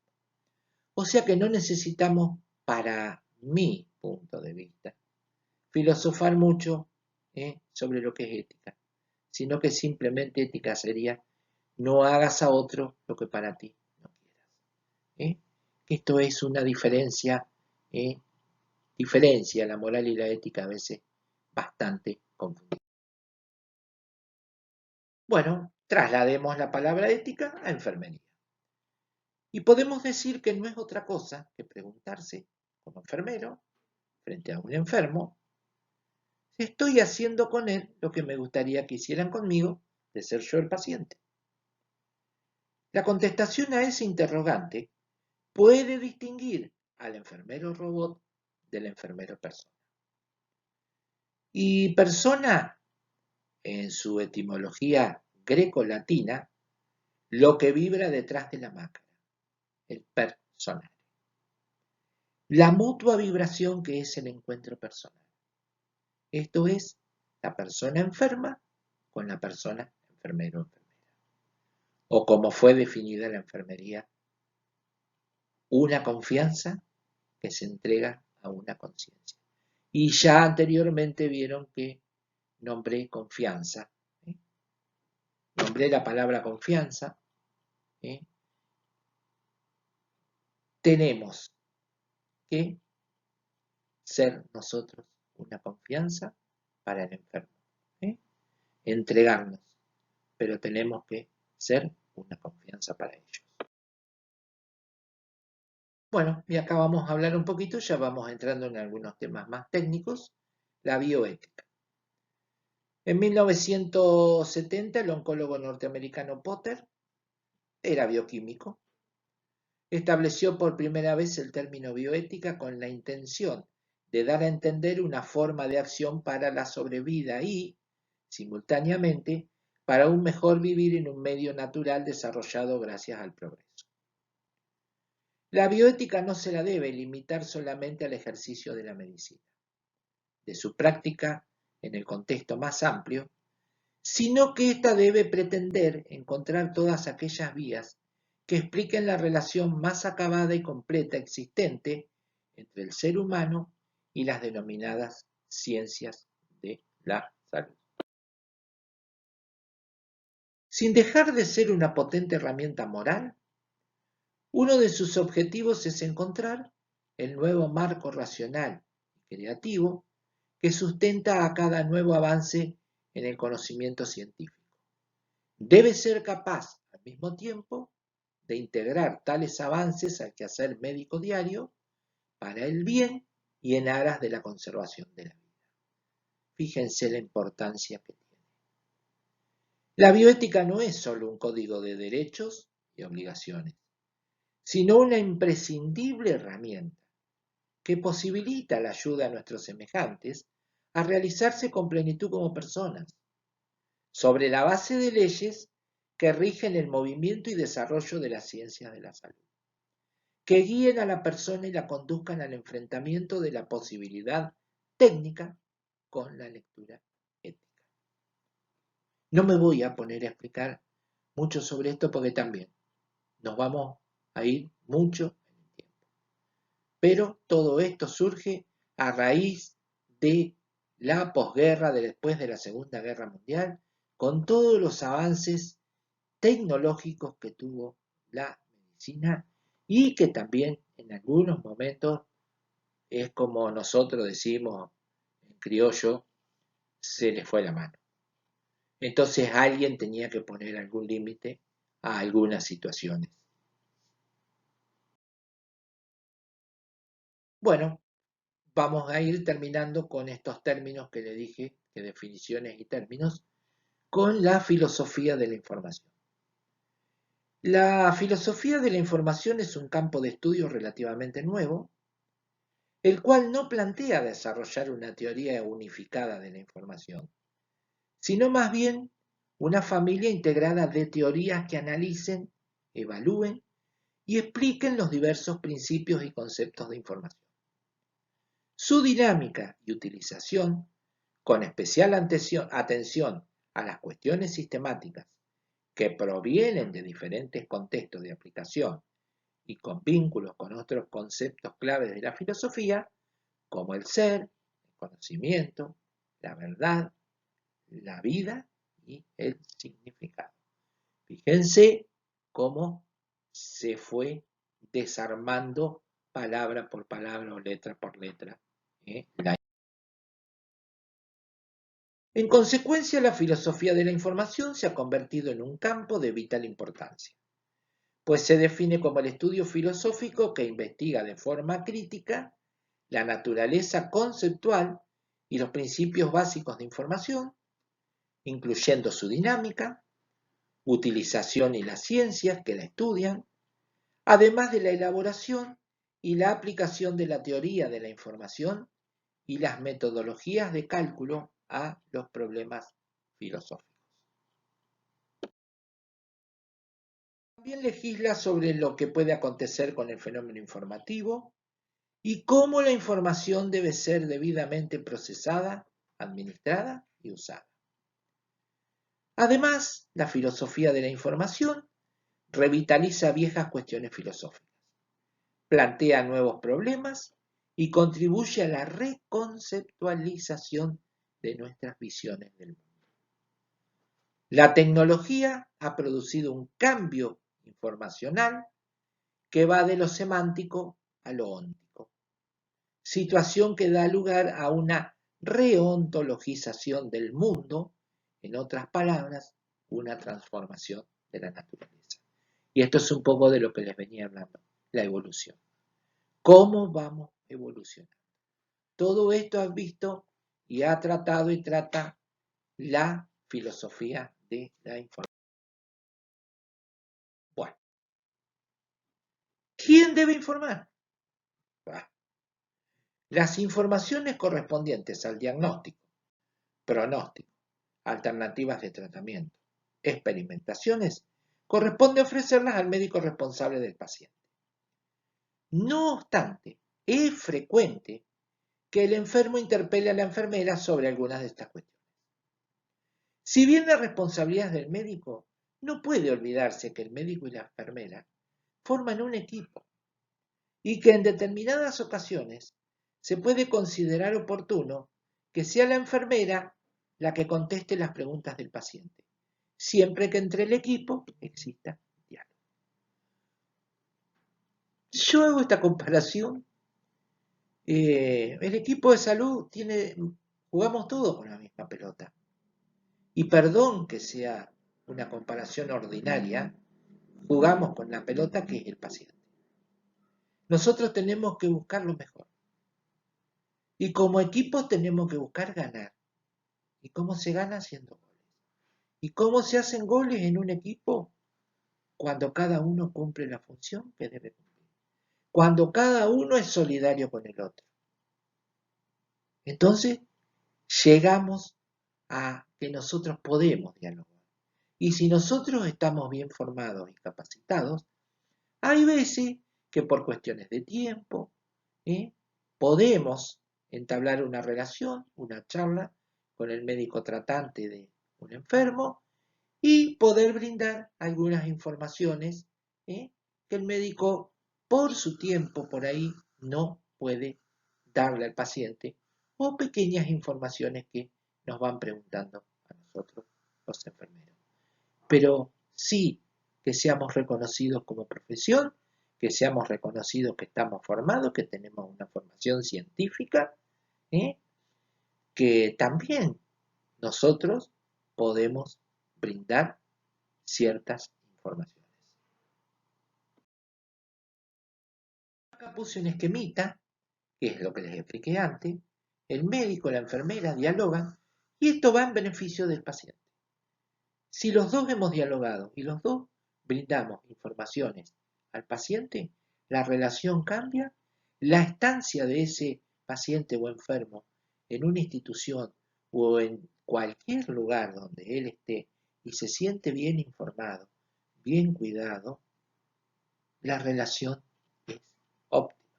O sea que no necesitamos, para mi punto de vista, filosofar mucho sobre lo que es ética, sino que simplemente ética sería no hagas a otro lo que para ti no quieras. Esto es una diferencia la moral y la ética a veces bastante confundida. Bueno, traslademos la palabra ética a enfermería. Y podemos decir que no es otra cosa que preguntarse, como enfermero, frente a un enfermo, si estoy haciendo con él lo que me gustaría que hicieran conmigo, de ser yo el paciente. La contestación a ese interrogante puede distinguir al enfermero robot del enfermero persona. Y persona, en su etimología greco-latina, lo que vibra detrás de la máscara, el personal. La mutua vibración que es el encuentro personal. Esto es la persona enferma con la persona enfermero o enfermera. O como fue definida la enfermería, una confianza que se entrega a una conciencia. Y ya anteriormente vieron que nombré confianza. Nombré la palabra confianza. Tenemos que ser nosotros una confianza para el enfermo. Entregarnos, pero tenemos que ser una confianza para ellos. Bueno, y acá vamos a hablar un poquito, ya vamos entrando en algunos temas más técnicos, la bioética. En 1970 el oncólogo norteamericano Potter era bioquímico. Estableció por primera vez el término bioética con la intención de dar a entender una forma de acción para la sobrevida y, simultáneamente, para un mejor vivir en un medio natural desarrollado gracias al progreso. La bioética no se la debe limitar solamente al ejercicio de la medicina, de su práctica en el contexto más amplio, sino que ésta debe pretender encontrar todas aquellas vías que expliquen la relación más acabada y completa existente entre el ser humano y las denominadas ciencias de la salud. Sin dejar de ser una potente herramienta moral, uno de sus objetivos es encontrar el nuevo marco racional y creativo que sustenta a cada nuevo avance en el conocimiento científico. Debe ser capaz, al mismo tiempo, de integrar tales avances al quehacer médico diario para el bien y en aras de la conservación de la vida. Fíjense la importancia que tiene. La bioética no es solo un código de derechos y obligaciones, sino una imprescindible herramienta que posibilita la ayuda a nuestros semejantes a realizarse con plenitud como personas, sobre la base de leyes que rigen el movimiento y desarrollo de las ciencias de la salud, que guíen a la persona y la conduzcan al enfrentamiento de la posibilidad técnica con la lectura ética. No me voy a poner a explicar mucho sobre esto porque también nos vamos a ir mucho en el tiempo. Pero todo esto surge a raíz de la posguerra, de después de la Segunda Guerra Mundial, con todos los avances tecnológicos que tuvo la medicina y que también en algunos momentos es como nosotros decimos en criollo, se le fue la mano. Entonces alguien tenía que poner algún límite a algunas situaciones. Bueno, vamos a ir terminando con estos términos que le dije, que definiciones y términos, con la filosofía de la información. La filosofía de la información es un campo de estudio relativamente nuevo, el cual no plantea desarrollar una teoría unificada de la información, sino más bien una familia integrada de teorías que analicen, evalúen y expliquen los diversos principios y conceptos de información. Su dinámica y utilización, con especial atención a las cuestiones sistemáticas que provienen de diferentes contextos de aplicación y con vínculos con otros conceptos claves de la filosofía, como el ser, el conocimiento, la verdad, la vida y el significado. Fíjense cómo se fue desarmando palabra por palabra o letra por letra. En consecuencia, la filosofía de la información se ha convertido en un campo de vital importancia, pues se define como el estudio filosófico que investiga de forma crítica la naturaleza conceptual y los principios básicos de información, incluyendo su dinámica, utilización y las ciencias que la estudian, además de la elaboración y la aplicación de la teoría de la información y las metodologías de cálculo a los problemas filosóficos. También legisla sobre lo que puede acontecer con el fenómeno informativo y cómo la información debe ser debidamente procesada, administrada y usada. Además, la filosofía de la información revitaliza viejas cuestiones filosóficas, plantea nuevos problemas y contribuye a la reconceptualización de nuestras visiones del mundo. La tecnología ha producido un cambio informacional que va de lo semántico a lo óntico, situación que da lugar a una reontologización del mundo, en otras palabras, una transformación de la naturaleza. Y esto es un poco de lo que les venía hablando, la evolución. ¿Cómo vamos evolucionando? Todo esto has visto y ha tratado y trata la filosofía de la información. Bueno, ¿quién debe informar? Las informaciones correspondientes al diagnóstico, pronóstico, alternativas de tratamiento, experimentaciones, corresponde ofrecerlas al médico responsable del paciente. No obstante, es frecuente que el enfermo interpele a la enfermera sobre algunas de estas cuestiones. Si bien la responsabilidad es del médico, no puede olvidarse que el médico y la enfermera forman un equipo y que en determinadas ocasiones se puede considerar oportuno que sea la enfermera la que conteste las preguntas del paciente, siempre que entre el equipo exista diálogo. Yo hago esta comparación. El equipo de salud jugamos todos con la misma pelota. Y perdón que sea una comparación ordinaria, jugamos con la pelota que es el paciente. Nosotros tenemos que buscar lo mejor. Y como equipo tenemos que buscar ganar. ¿Y cómo se gana? Haciendo goles. ¿Y cómo se hacen goles en un equipo? Cuando cada uno cumple la función que debe cumplir. Cuando cada uno es solidario con el otro. Entonces, llegamos a que nosotros podemos dialogar. Y si nosotros estamos bien formados y capacitados, hay veces que por cuestiones de tiempo podemos entablar una relación, una charla con el médico tratante de un enfermo y poder brindar algunas informaciones que el médico por su tiempo por ahí no puede darle al paciente o pequeñas informaciones que nos van preguntando a nosotros los enfermeros. Pero sí que seamos reconocidos como profesión, que seamos reconocidos que estamos formados, que tenemos una formación científica, ¿eh? Que también nosotros podemos brindar ciertas informaciones. Acá puse un esquemita, que es lo que les expliqué antes. El médico y la enfermera dialogan y esto va en beneficio del paciente. Si los dos hemos dialogado y los dos brindamos informaciones al paciente, la relación cambia, la estancia de ese paciente o enfermo en una institución o en cualquier lugar donde él esté y se siente bien informado, bien cuidado, la relación es óptima,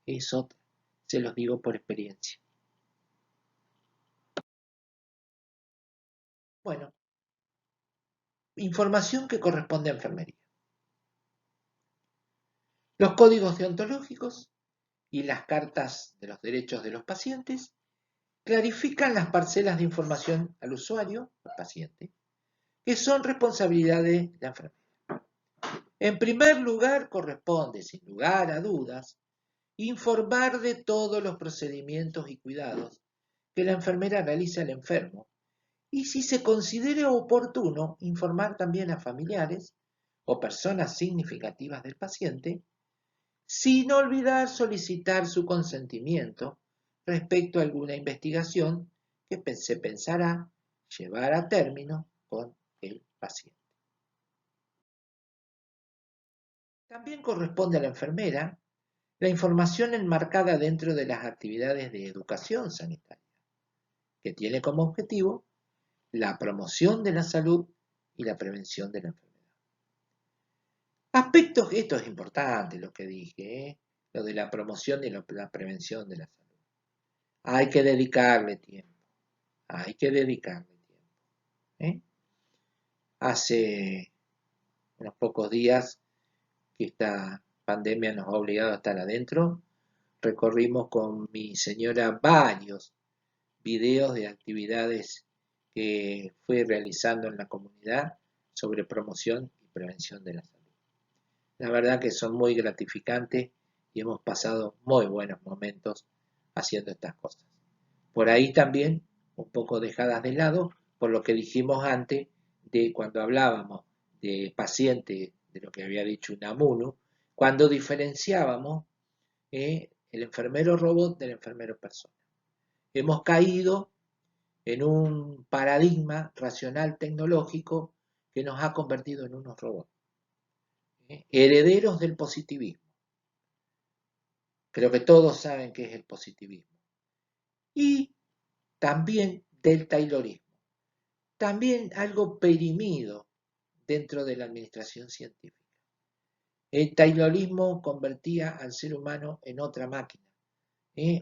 es otra. Se los digo por experiencia. Bueno, información que corresponde a enfermería. Los códigos deontológicos y las cartas de los derechos de los pacientes clarifican las parcelas de información al usuario, al paciente, que son responsabilidad de la enfermera. En primer lugar, corresponde, sin lugar a dudas, informar de todos los procedimientos y cuidados que la enfermera realiza al enfermo y, si se considere oportuno, informar también a familiares o personas significativas del paciente, sin olvidar solicitar su consentimiento respecto a alguna investigación que se pensará llevar a término con el paciente. También corresponde a la enfermera la información enmarcada dentro de las actividades de educación sanitaria, que tiene como objetivo la promoción de la salud y la prevención de la enfermedad. Aspectos, esto es importante lo que dije, lo de la promoción y la prevención de la salud. Hay que dedicarle tiempo, hay que dedicarle tiempo. Hace unos pocos días que esta pandemia nos ha obligado a estar adentro, recorrimos con mi señora varios videos de actividades que fue realizando en la comunidad sobre promoción y prevención de la salud. La verdad que son muy gratificantes y hemos pasado muy buenos momentos haciendo estas cosas. Por ahí también, un poco dejadas de lado, por lo que dijimos antes, de cuando hablábamos de paciente, de lo que había dicho Unamuno, cuando diferenciábamos el enfermero robot del enfermero persona. Hemos caído en un paradigma racional tecnológico que nos ha convertido en unos robots, herederos del positivismo. Creo que todos saben qué es el positivismo. Y también del taylorismo. También algo perimido dentro de la administración científica. El taylorismo convertía al ser humano en otra máquina,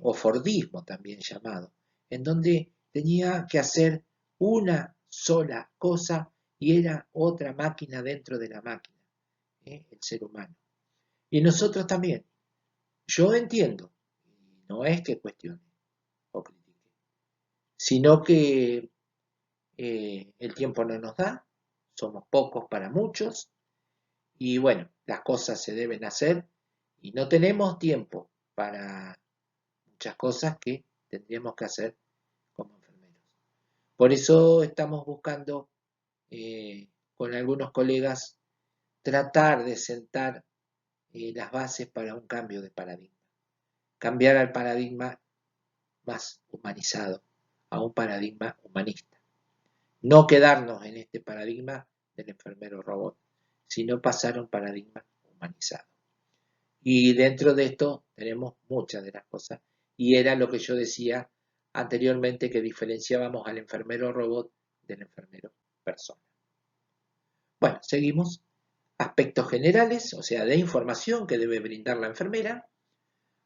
o Fordismo también llamado, en donde tenía que hacer una sola cosa y era otra máquina dentro de la máquina, el ser humano. Y nosotros también. Yo entiendo, no es que cuestione o critique, sino que el tiempo no nos da, somos pocos para muchos, y bueno, las cosas se deben hacer y no tenemos tiempo para muchas cosas que tendríamos que hacer como enfermeros. Por eso estamos buscando con algunos colegas tratar de sentar las bases para un cambio de paradigma. Cambiar al paradigma más humanizado, a un paradigma humanista. No quedarnos en este paradigma del enfermero robot, sino pasar a un paradigma humanizado. Y dentro de esto tenemos muchas de las cosas. Y era lo que yo decía anteriormente, que diferenciábamos al enfermero robot del enfermero persona. Bueno, seguimos. Aspectos generales, o sea, de información que debe brindar la enfermera.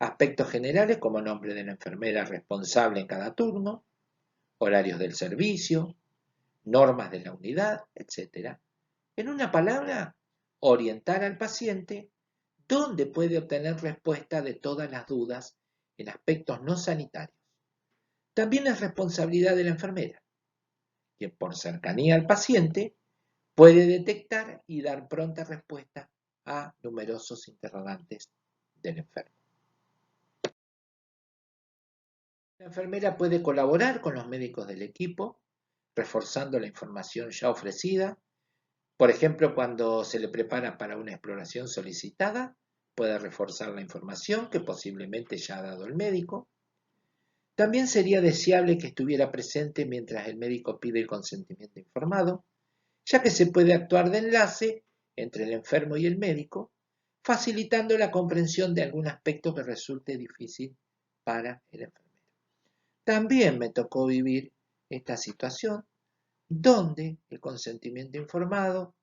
Aspectos generales como nombre de la enfermera responsable en cada turno, horarios del servicio, normas de la unidad, etc. En una palabra, orientar al paciente donde puede obtener respuesta de todas las dudas en aspectos no sanitarios, También es responsabilidad de la enfermera, que por cercanía al paciente puede detectar y dar pronta respuesta a numerosos interrogantes del enfermo. La enfermera puede colaborar con los médicos del equipo, reforzando la información ya ofrecida. Por ejemplo, cuando se le prepara para una exploración solicitada, puede reforzar la información que posiblemente ya ha dado el médico. También sería deseable que estuviera presente mientras el médico pide el consentimiento informado, ya que se puede actuar de enlace entre el enfermo y el médico, facilitando la comprensión de algún aspecto que resulte difícil para el enfermero. También me tocó vivir esta situación donde el consentimiento informado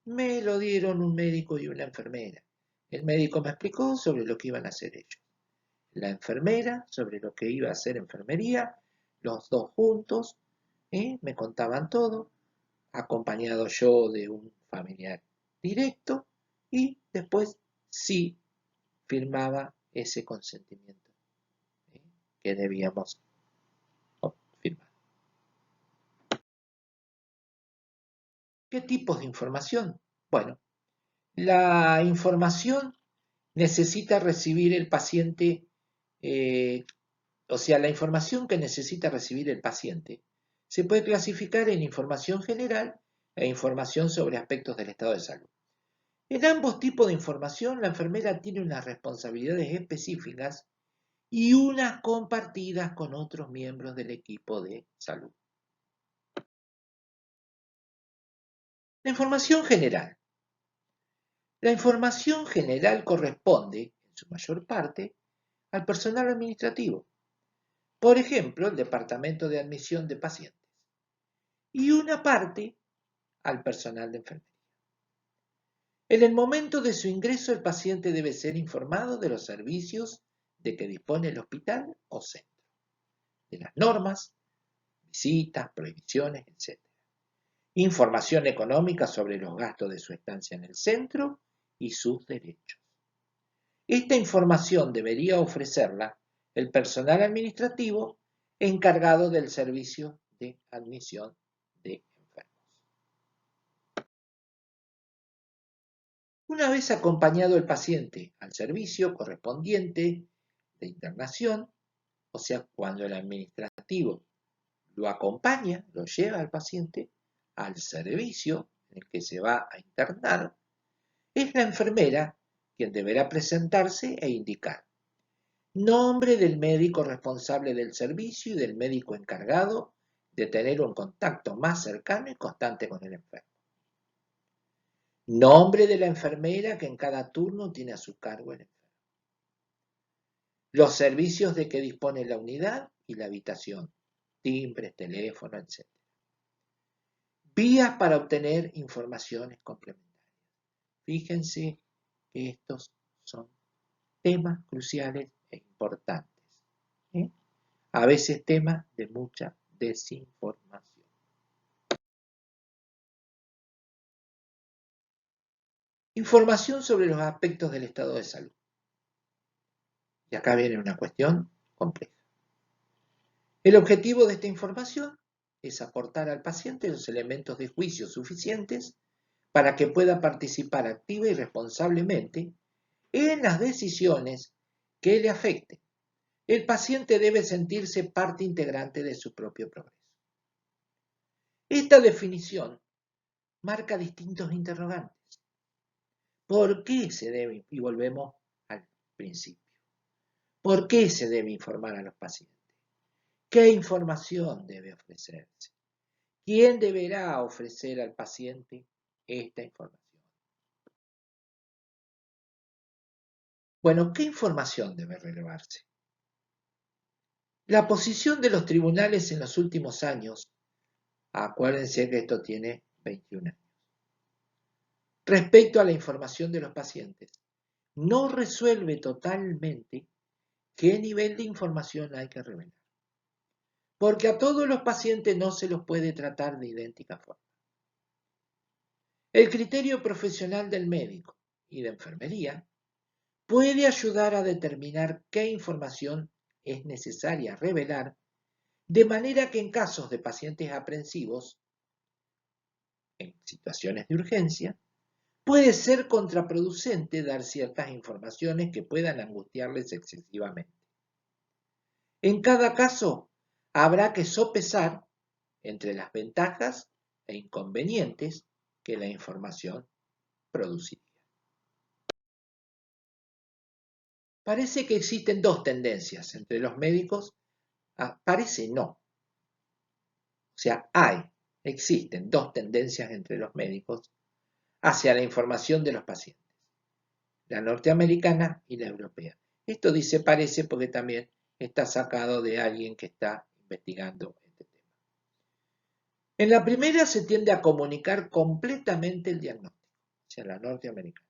me lo dieron un médico y una enfermera. El médico me explicó sobre lo que iban a hacer ellos. La enfermera sobre lo que iba a hacer enfermería, los dos juntos, me contaban todo, acompañado yo de un familiar directo, y después sí firmaba ese consentimiento que debíamos firmar. ¿Qué tipos de información? Bueno, la información necesita recibir el paciente, la información que necesita recibir el paciente se puede clasificar en información general e información sobre aspectos del estado de salud. En ambos tipos de información, la enfermera tiene unas responsabilidades específicas y unas compartidas con otros miembros del equipo de salud. La información general. La información general corresponde, en su mayor parte, al personal administrativo, por ejemplo, el departamento de admisión de pacientes, y una parte al personal de enfermería. En el momento de su ingreso, el paciente debe ser informado de los servicios de que dispone el hospital o centro, de las normas, visitas, prohibiciones, etc. Información económica sobre los gastos de su estancia en el centro y sus derechos. Esta información debería ofrecerla el personal administrativo encargado del servicio de admisión de enfermos. Una vez acompañado el paciente al servicio correspondiente de internación, o sea, cuando el administrativo lo acompaña, lo lleva al paciente al servicio en el que se va a internar, es la enfermera quien deberá presentarse e indicar nombre del médico responsable del servicio y del médico encargado de tener un contacto más cercano y constante con el enfermo. Nombre de la enfermera que en cada turno tiene a su cargo el enfermo. Los servicios de que dispone la unidad y la habitación, timbres, teléfono, etc. Vías para obtener informaciones complementarias. Fíjense que estos son temas cruciales e importantes. A veces temas de mucha desinformación. Información sobre los aspectos del estado de salud. Y acá viene una cuestión compleja. El objetivo de esta información es aportar al paciente los elementos de juicio suficientes para que pueda participar activa y responsablemente en las decisiones que le afecten. El paciente debe sentirse parte integrante de su propio progreso. Esta definición marca distintos interrogantes. ¿Por qué se debe? Y volvemos al principio. ¿Por qué se debe informar a los pacientes? ¿Qué información debe ofrecerse? ¿Quién deberá ofrecer al paciente esta información? Bueno, ¿qué información debe relevarse? La posición de los tribunales en los últimos años, acuérdense que esto tiene 21 años, respecto a la información de los pacientes, no resuelve totalmente qué nivel de información hay que revelar, porque a todos los pacientes no se los puede tratar de idéntica forma. El criterio profesional del médico y de enfermería puede ayudar a determinar qué información es necesaria revelar De manera que en casos de pacientes aprensivos, en situaciones de urgencia, puede ser contraproducente dar ciertas informaciones que puedan angustiarles excesivamente. En cada caso, habrá que sopesar entre las ventajas e inconvenientes que la información produciría. Parece que existen dos tendencias entre los médicos. Parece no. O sea, existen dos tendencias entre los médicos hacia la información de los pacientes, la norteamericana y la europea. Esto dice parece porque también está sacado de alguien que está investigando este tema. En la primera se tiende a comunicar completamente el diagnóstico, o sea, la norteamericana,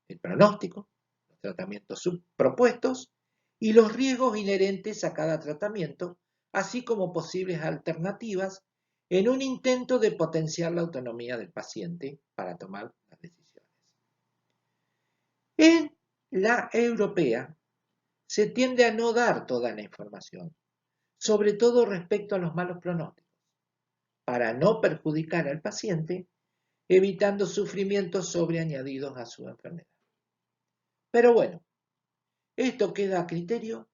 el pronóstico, los tratamientos propuestos y los riesgos inherentes a cada tratamiento, así como posibles alternativas en un intento de potenciar la autonomía del paciente para tomar las decisiones. En la europea se tiende a no dar toda la información, sobre todo respecto a los malos pronósticos, para no perjudicar al paciente, evitando sufrimientos sobreañadidos a su enfermedad. Pero bueno, esto queda a criterio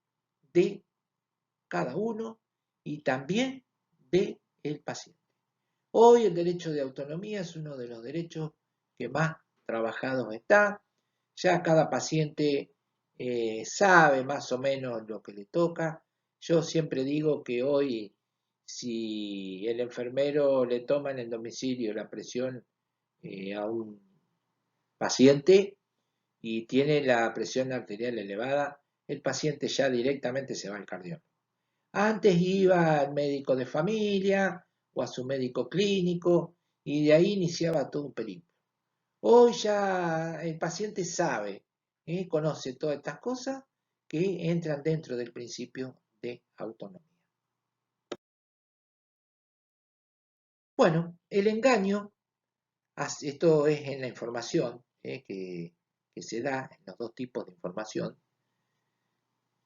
de cada uno y también del paciente. Hoy el derecho de autonomía es uno de los derechos que más trabajados está. Ya cada paciente sabe más o menos lo que le toca. Yo siempre digo que hoy, si el enfermero le toma en el domicilio la presión a un paciente y tiene la presión arterial elevada, el paciente ya directamente se va al cardiólogo. Antes iba al médico de familia o a su médico clínico y de ahí iniciaba todo un periplo. Hoy ya el paciente sabe, conoce todas estas cosas que entran dentro del principio de autonomía. Bueno, el engaño, esto es en la información que se da en los dos tipos de información.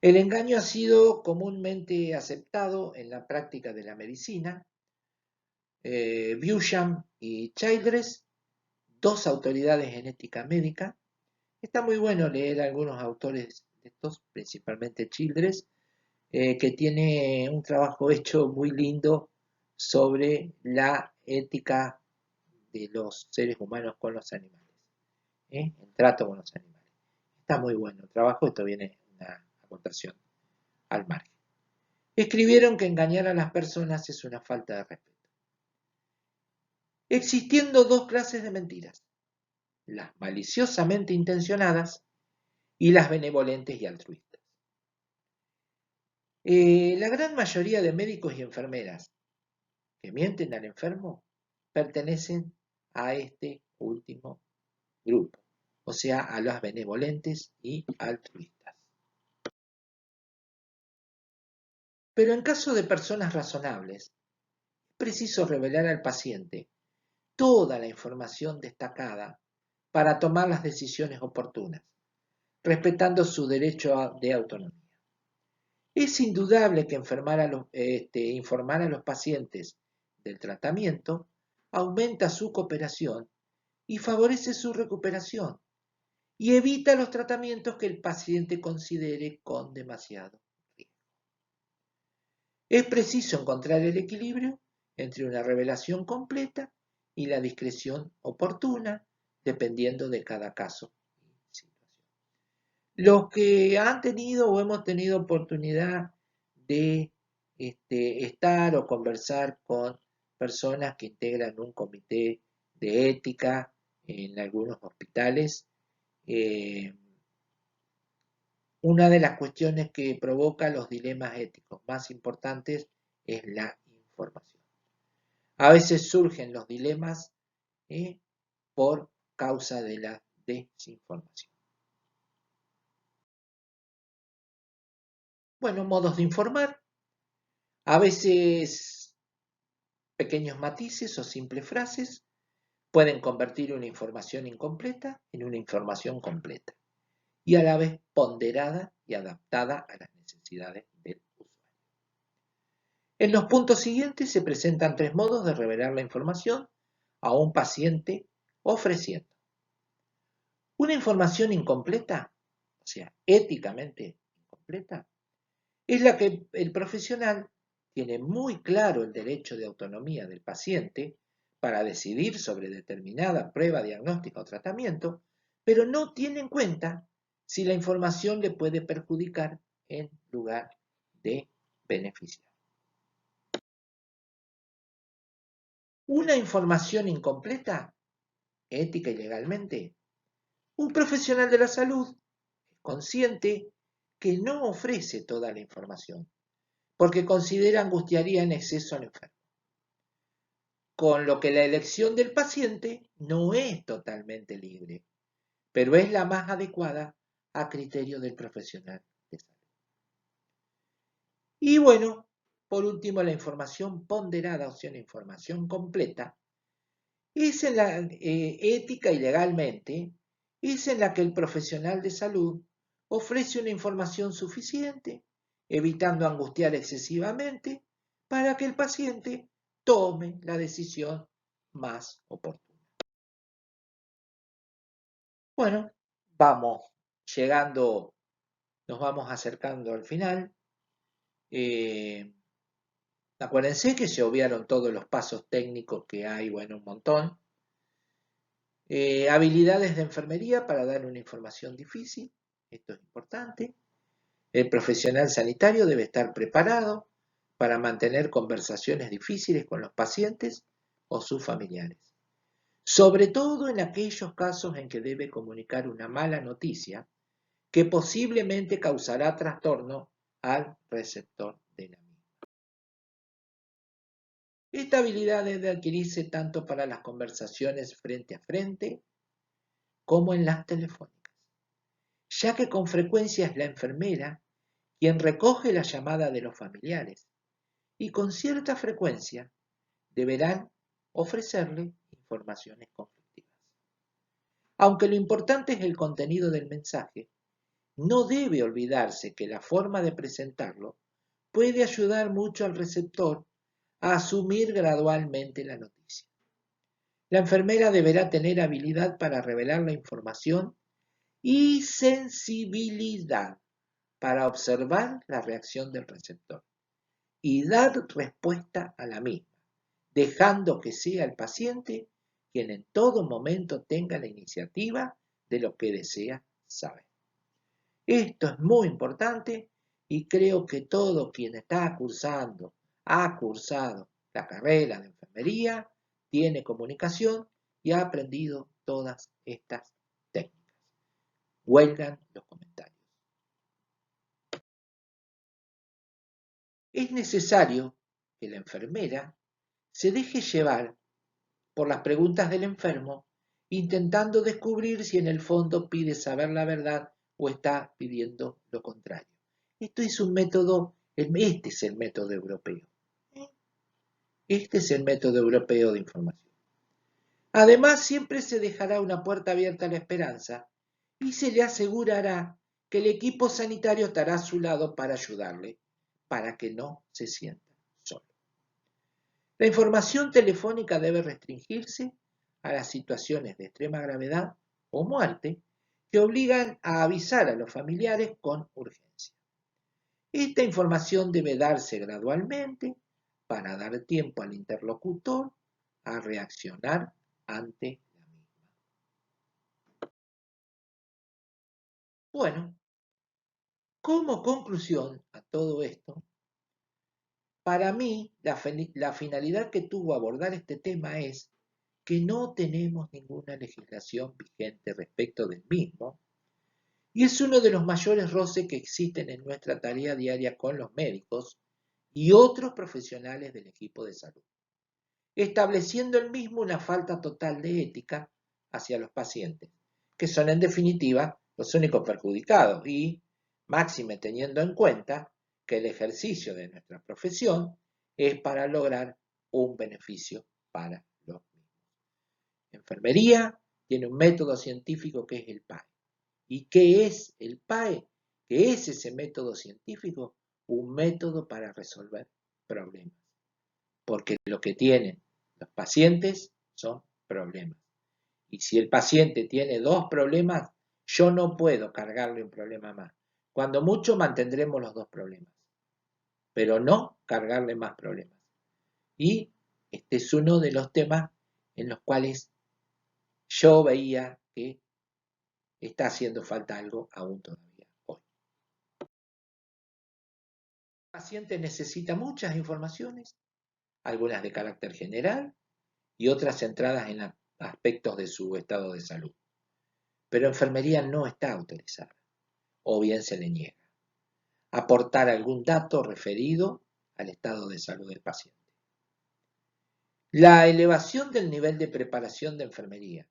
El engaño ha sido comúnmente aceptado en la práctica de la medicina. Beauchamp y Childress, dos autoridades en ética médica. Está muy bueno leer a algunos autores de estos, principalmente Childress, que tiene un trabajo hecho muy lindo sobre la ética de los seres humanos con los animales, el trato con los animales. Está muy bueno el trabajo, esto viene una acotación al margen. Escribieron que engañar a las personas es una falta de respeto. Existiendo dos clases de mentiras, las maliciosamente intencionadas y las benevolentes y altruistas. La gran mayoría de médicos y enfermeras que mienten al enfermo pertenecen a este último grupo, o sea, a las benevolentes y altruistas. Pero en caso de personas razonables, es preciso revelar al paciente toda la información destacada para tomar las decisiones oportunas, respetando su derecho de autonomía. Es indudable que informar a los pacientes del tratamiento aumenta su cooperación y favorece su recuperación y evita los tratamientos que el paciente considere con demasiado riesgo. Es preciso encontrar el equilibrio entre una revelación completa y la discreción oportuna, dependiendo de cada caso y situación. Los que han tenido o hemos tenido oportunidad de estar o conversar con personas que integran un comité de ética en algunos hospitales, una de las cuestiones que provoca los dilemas éticos más importantes es la información. A veces surgen los dilemas por causa de la desinformación. Bueno, modos de informar. A veces pequeños matices o simples frases pueden convertir una información incompleta en una información completa y a la vez ponderada y adaptada a las necesidades del usuario. En los puntos siguientes se presentan 3 modos de revelar la información a un paciente ofreciendo una información incompleta, o sea, éticamente incompleta, es la que el profesional tiene muy claro el derecho de autonomía del paciente para decidir sobre determinada prueba diagnóstica o tratamiento, pero no tiene en cuenta si la información le puede perjudicar en lugar de beneficiar. Una información incompleta, ética y legalmente, un profesional de la salud es consciente que no ofrece toda la información, porque considera angustiaría en exceso al enfermo, con lo que la elección del paciente no es totalmente libre, pero es la más adecuada a criterio del profesional de salud. Y bueno, por último, la información ponderada, o sea, la información completa, es en la ética y legalmente, es en la que el profesional de salud ofrece una información suficiente, evitando angustiar excesivamente, para que el paciente tome la decisión más oportuna. Bueno, vamos llegando, nos vamos acercando al final. Acuérdense que se obviaron todos los pasos técnicos que hay, bueno, un montón. Habilidades de enfermería para dar una información difícil, esto es importante. El profesional sanitario debe estar preparado para mantener conversaciones difíciles con los pacientes o sus familiares, sobre todo en aquellos casos en que debe comunicar una mala noticia que posiblemente causará trastorno al receptor de la misma. Esta habilidad debe adquirirse tanto para las conversaciones frente a frente como en las telefónicas, ya que con frecuencia es la enfermera quien recoge la llamada de los familiares y con cierta frecuencia deberán ofrecerle informaciones conflictivas. Aunque lo importante es el contenido del mensaje, no debe olvidarse que la forma de presentarlo puede ayudar mucho al receptor a asumir gradualmente la noticia. La enfermera deberá tener habilidad para revelar la información y sensibilidad para observar la reacción del receptor y dar respuesta a la misma, dejando que sea el paciente quien en todo momento tenga la iniciativa de lo que desea saber. Esto es muy importante y creo que todo quien ha cursado la carrera de enfermería, tiene comunicación y ha aprendido todas estas técnicas. Huelgan los comentarios. Es necesario que la enfermera se deje llevar por las preguntas del enfermo, intentando descubrir si en el fondo pide saber la verdad o está pidiendo lo contrario. Esto es un método, este es el método europeo. Este es el método europeo de información. Además, siempre se dejará una puerta abierta a la esperanza y se le asegurará que el equipo sanitario estará a su lado para ayudarle, para que no se sienta solo. La información telefónica debe restringirse a las situaciones de extrema gravedad o muerte que obligan a avisar a los familiares con urgencia. Esta información debe darse gradualmente para dar tiempo al interlocutor a reaccionar ante la misma. Bueno, como conclusión a todo esto, para mí la finalidad que tuvo abordar este tema es que no tenemos ninguna legislación vigente respecto del mismo y es uno de los mayores roces que existen en nuestra tarea diaria con los médicos y otros profesionales del equipo de salud, estableciendo el mismo una falta total de ética hacia los pacientes, que son en definitiva los únicos perjudicados y, máxime teniendo en cuenta que el ejercicio de nuestra profesión es para lograr un beneficio para los mismos. Enfermería tiene un método científico que es el PAE. ¿Y qué es el PAE? ¿Qué es ese método científico? Un método para resolver problemas. porque lo que tienen los pacientes son problemas. Y si el paciente tiene 2 problemas, yo no puedo cargarle un problema más. Cuando mucho mantendremos los 2 problemas, pero no cargarle más problemas. Y este es uno de los temas en los cuales yo veía que está haciendo falta algo aún todavía hoy. El paciente necesita muchas informaciones, algunas de carácter general y otras centradas en aspectos de su estado de salud. Pero enfermería no está autorizada, o bien se le niega aportar algún dato referido al estado de salud del paciente. La elevación del nivel de preparación de enfermería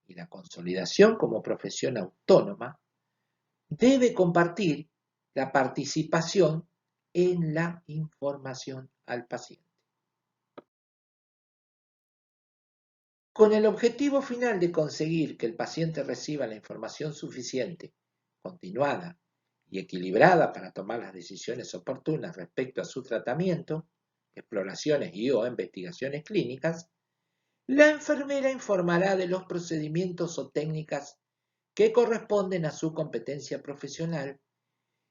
y la consolidación como profesión autónoma debe compartir la participación en la información al paciente. Con el objetivo final de conseguir que el paciente reciba la información suficiente, continuada y equilibrada para tomar las decisiones oportunas respecto a su tratamiento, exploraciones y o investigaciones clínicas, la enfermera informará de los procedimientos o técnicas que corresponden a su competencia profesional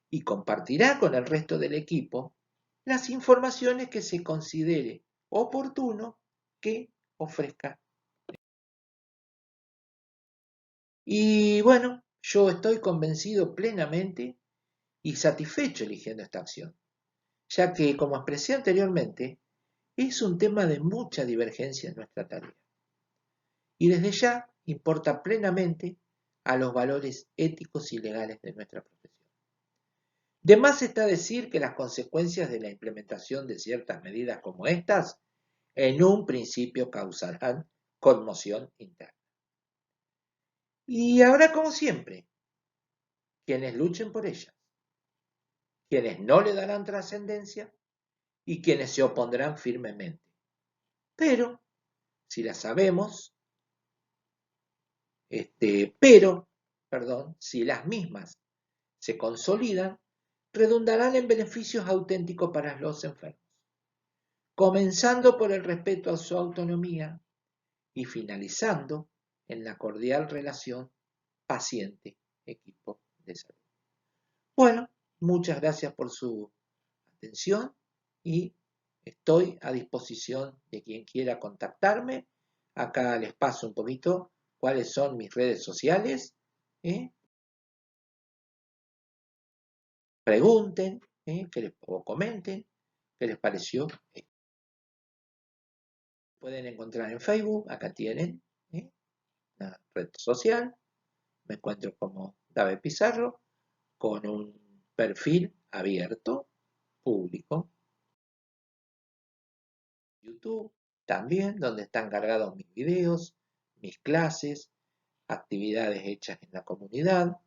y compartirá con el resto del equipo las informaciones que se considere oportuno que ofrezca. Y bueno, yo estoy convencido plenamente y satisfecho eligiendo esta acción, ya que, como expresé anteriormente, es un tema de mucha divergencia en nuestra tarea. Y desde ya importa plenamente a los valores éticos y legales de nuestra profesión. De más está decir que las consecuencias de la implementación de ciertas medidas como estas, en un principio causarán conmoción interna. Y habrá, como siempre, quienes luchen por ellas, quienes no le darán trascendencia y quienes se opondrán firmemente. Pero, si las sabemos, si las mismas se consolidan, redundarán en beneficios auténticos para los enfermos, comenzando por el respeto a su autonomía y finalizando en la cordial relación paciente-equipo de salud. Bueno, muchas gracias por su atención y estoy a disposición de quien quiera contactarme. Acá les paso un poquito cuáles son mis redes sociales. Pregunten, o comenten qué les pareció. Pueden encontrar en Facebook, acá tienen una red social. Me encuentro como David Pizarro, con un perfil abierto, público. YouTube también, donde están cargados mis videos, mis clases, actividades hechas en la comunidad.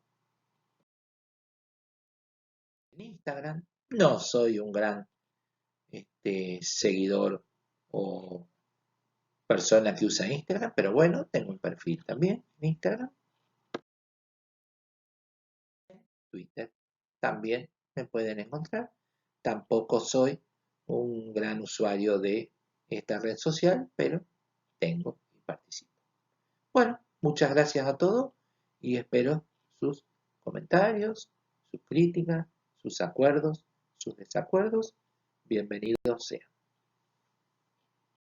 En Instagram no soy un gran seguidor o persona que usa Instagram, pero bueno, tengo un perfil también en Instagram. Twitter también me pueden encontrar. Tampoco soy un gran usuario de esta red social, pero tengo y participo. Bueno, muchas gracias a todos y espero sus comentarios, sus críticas, sus acuerdos, sus desacuerdos. Bienvenidos sean.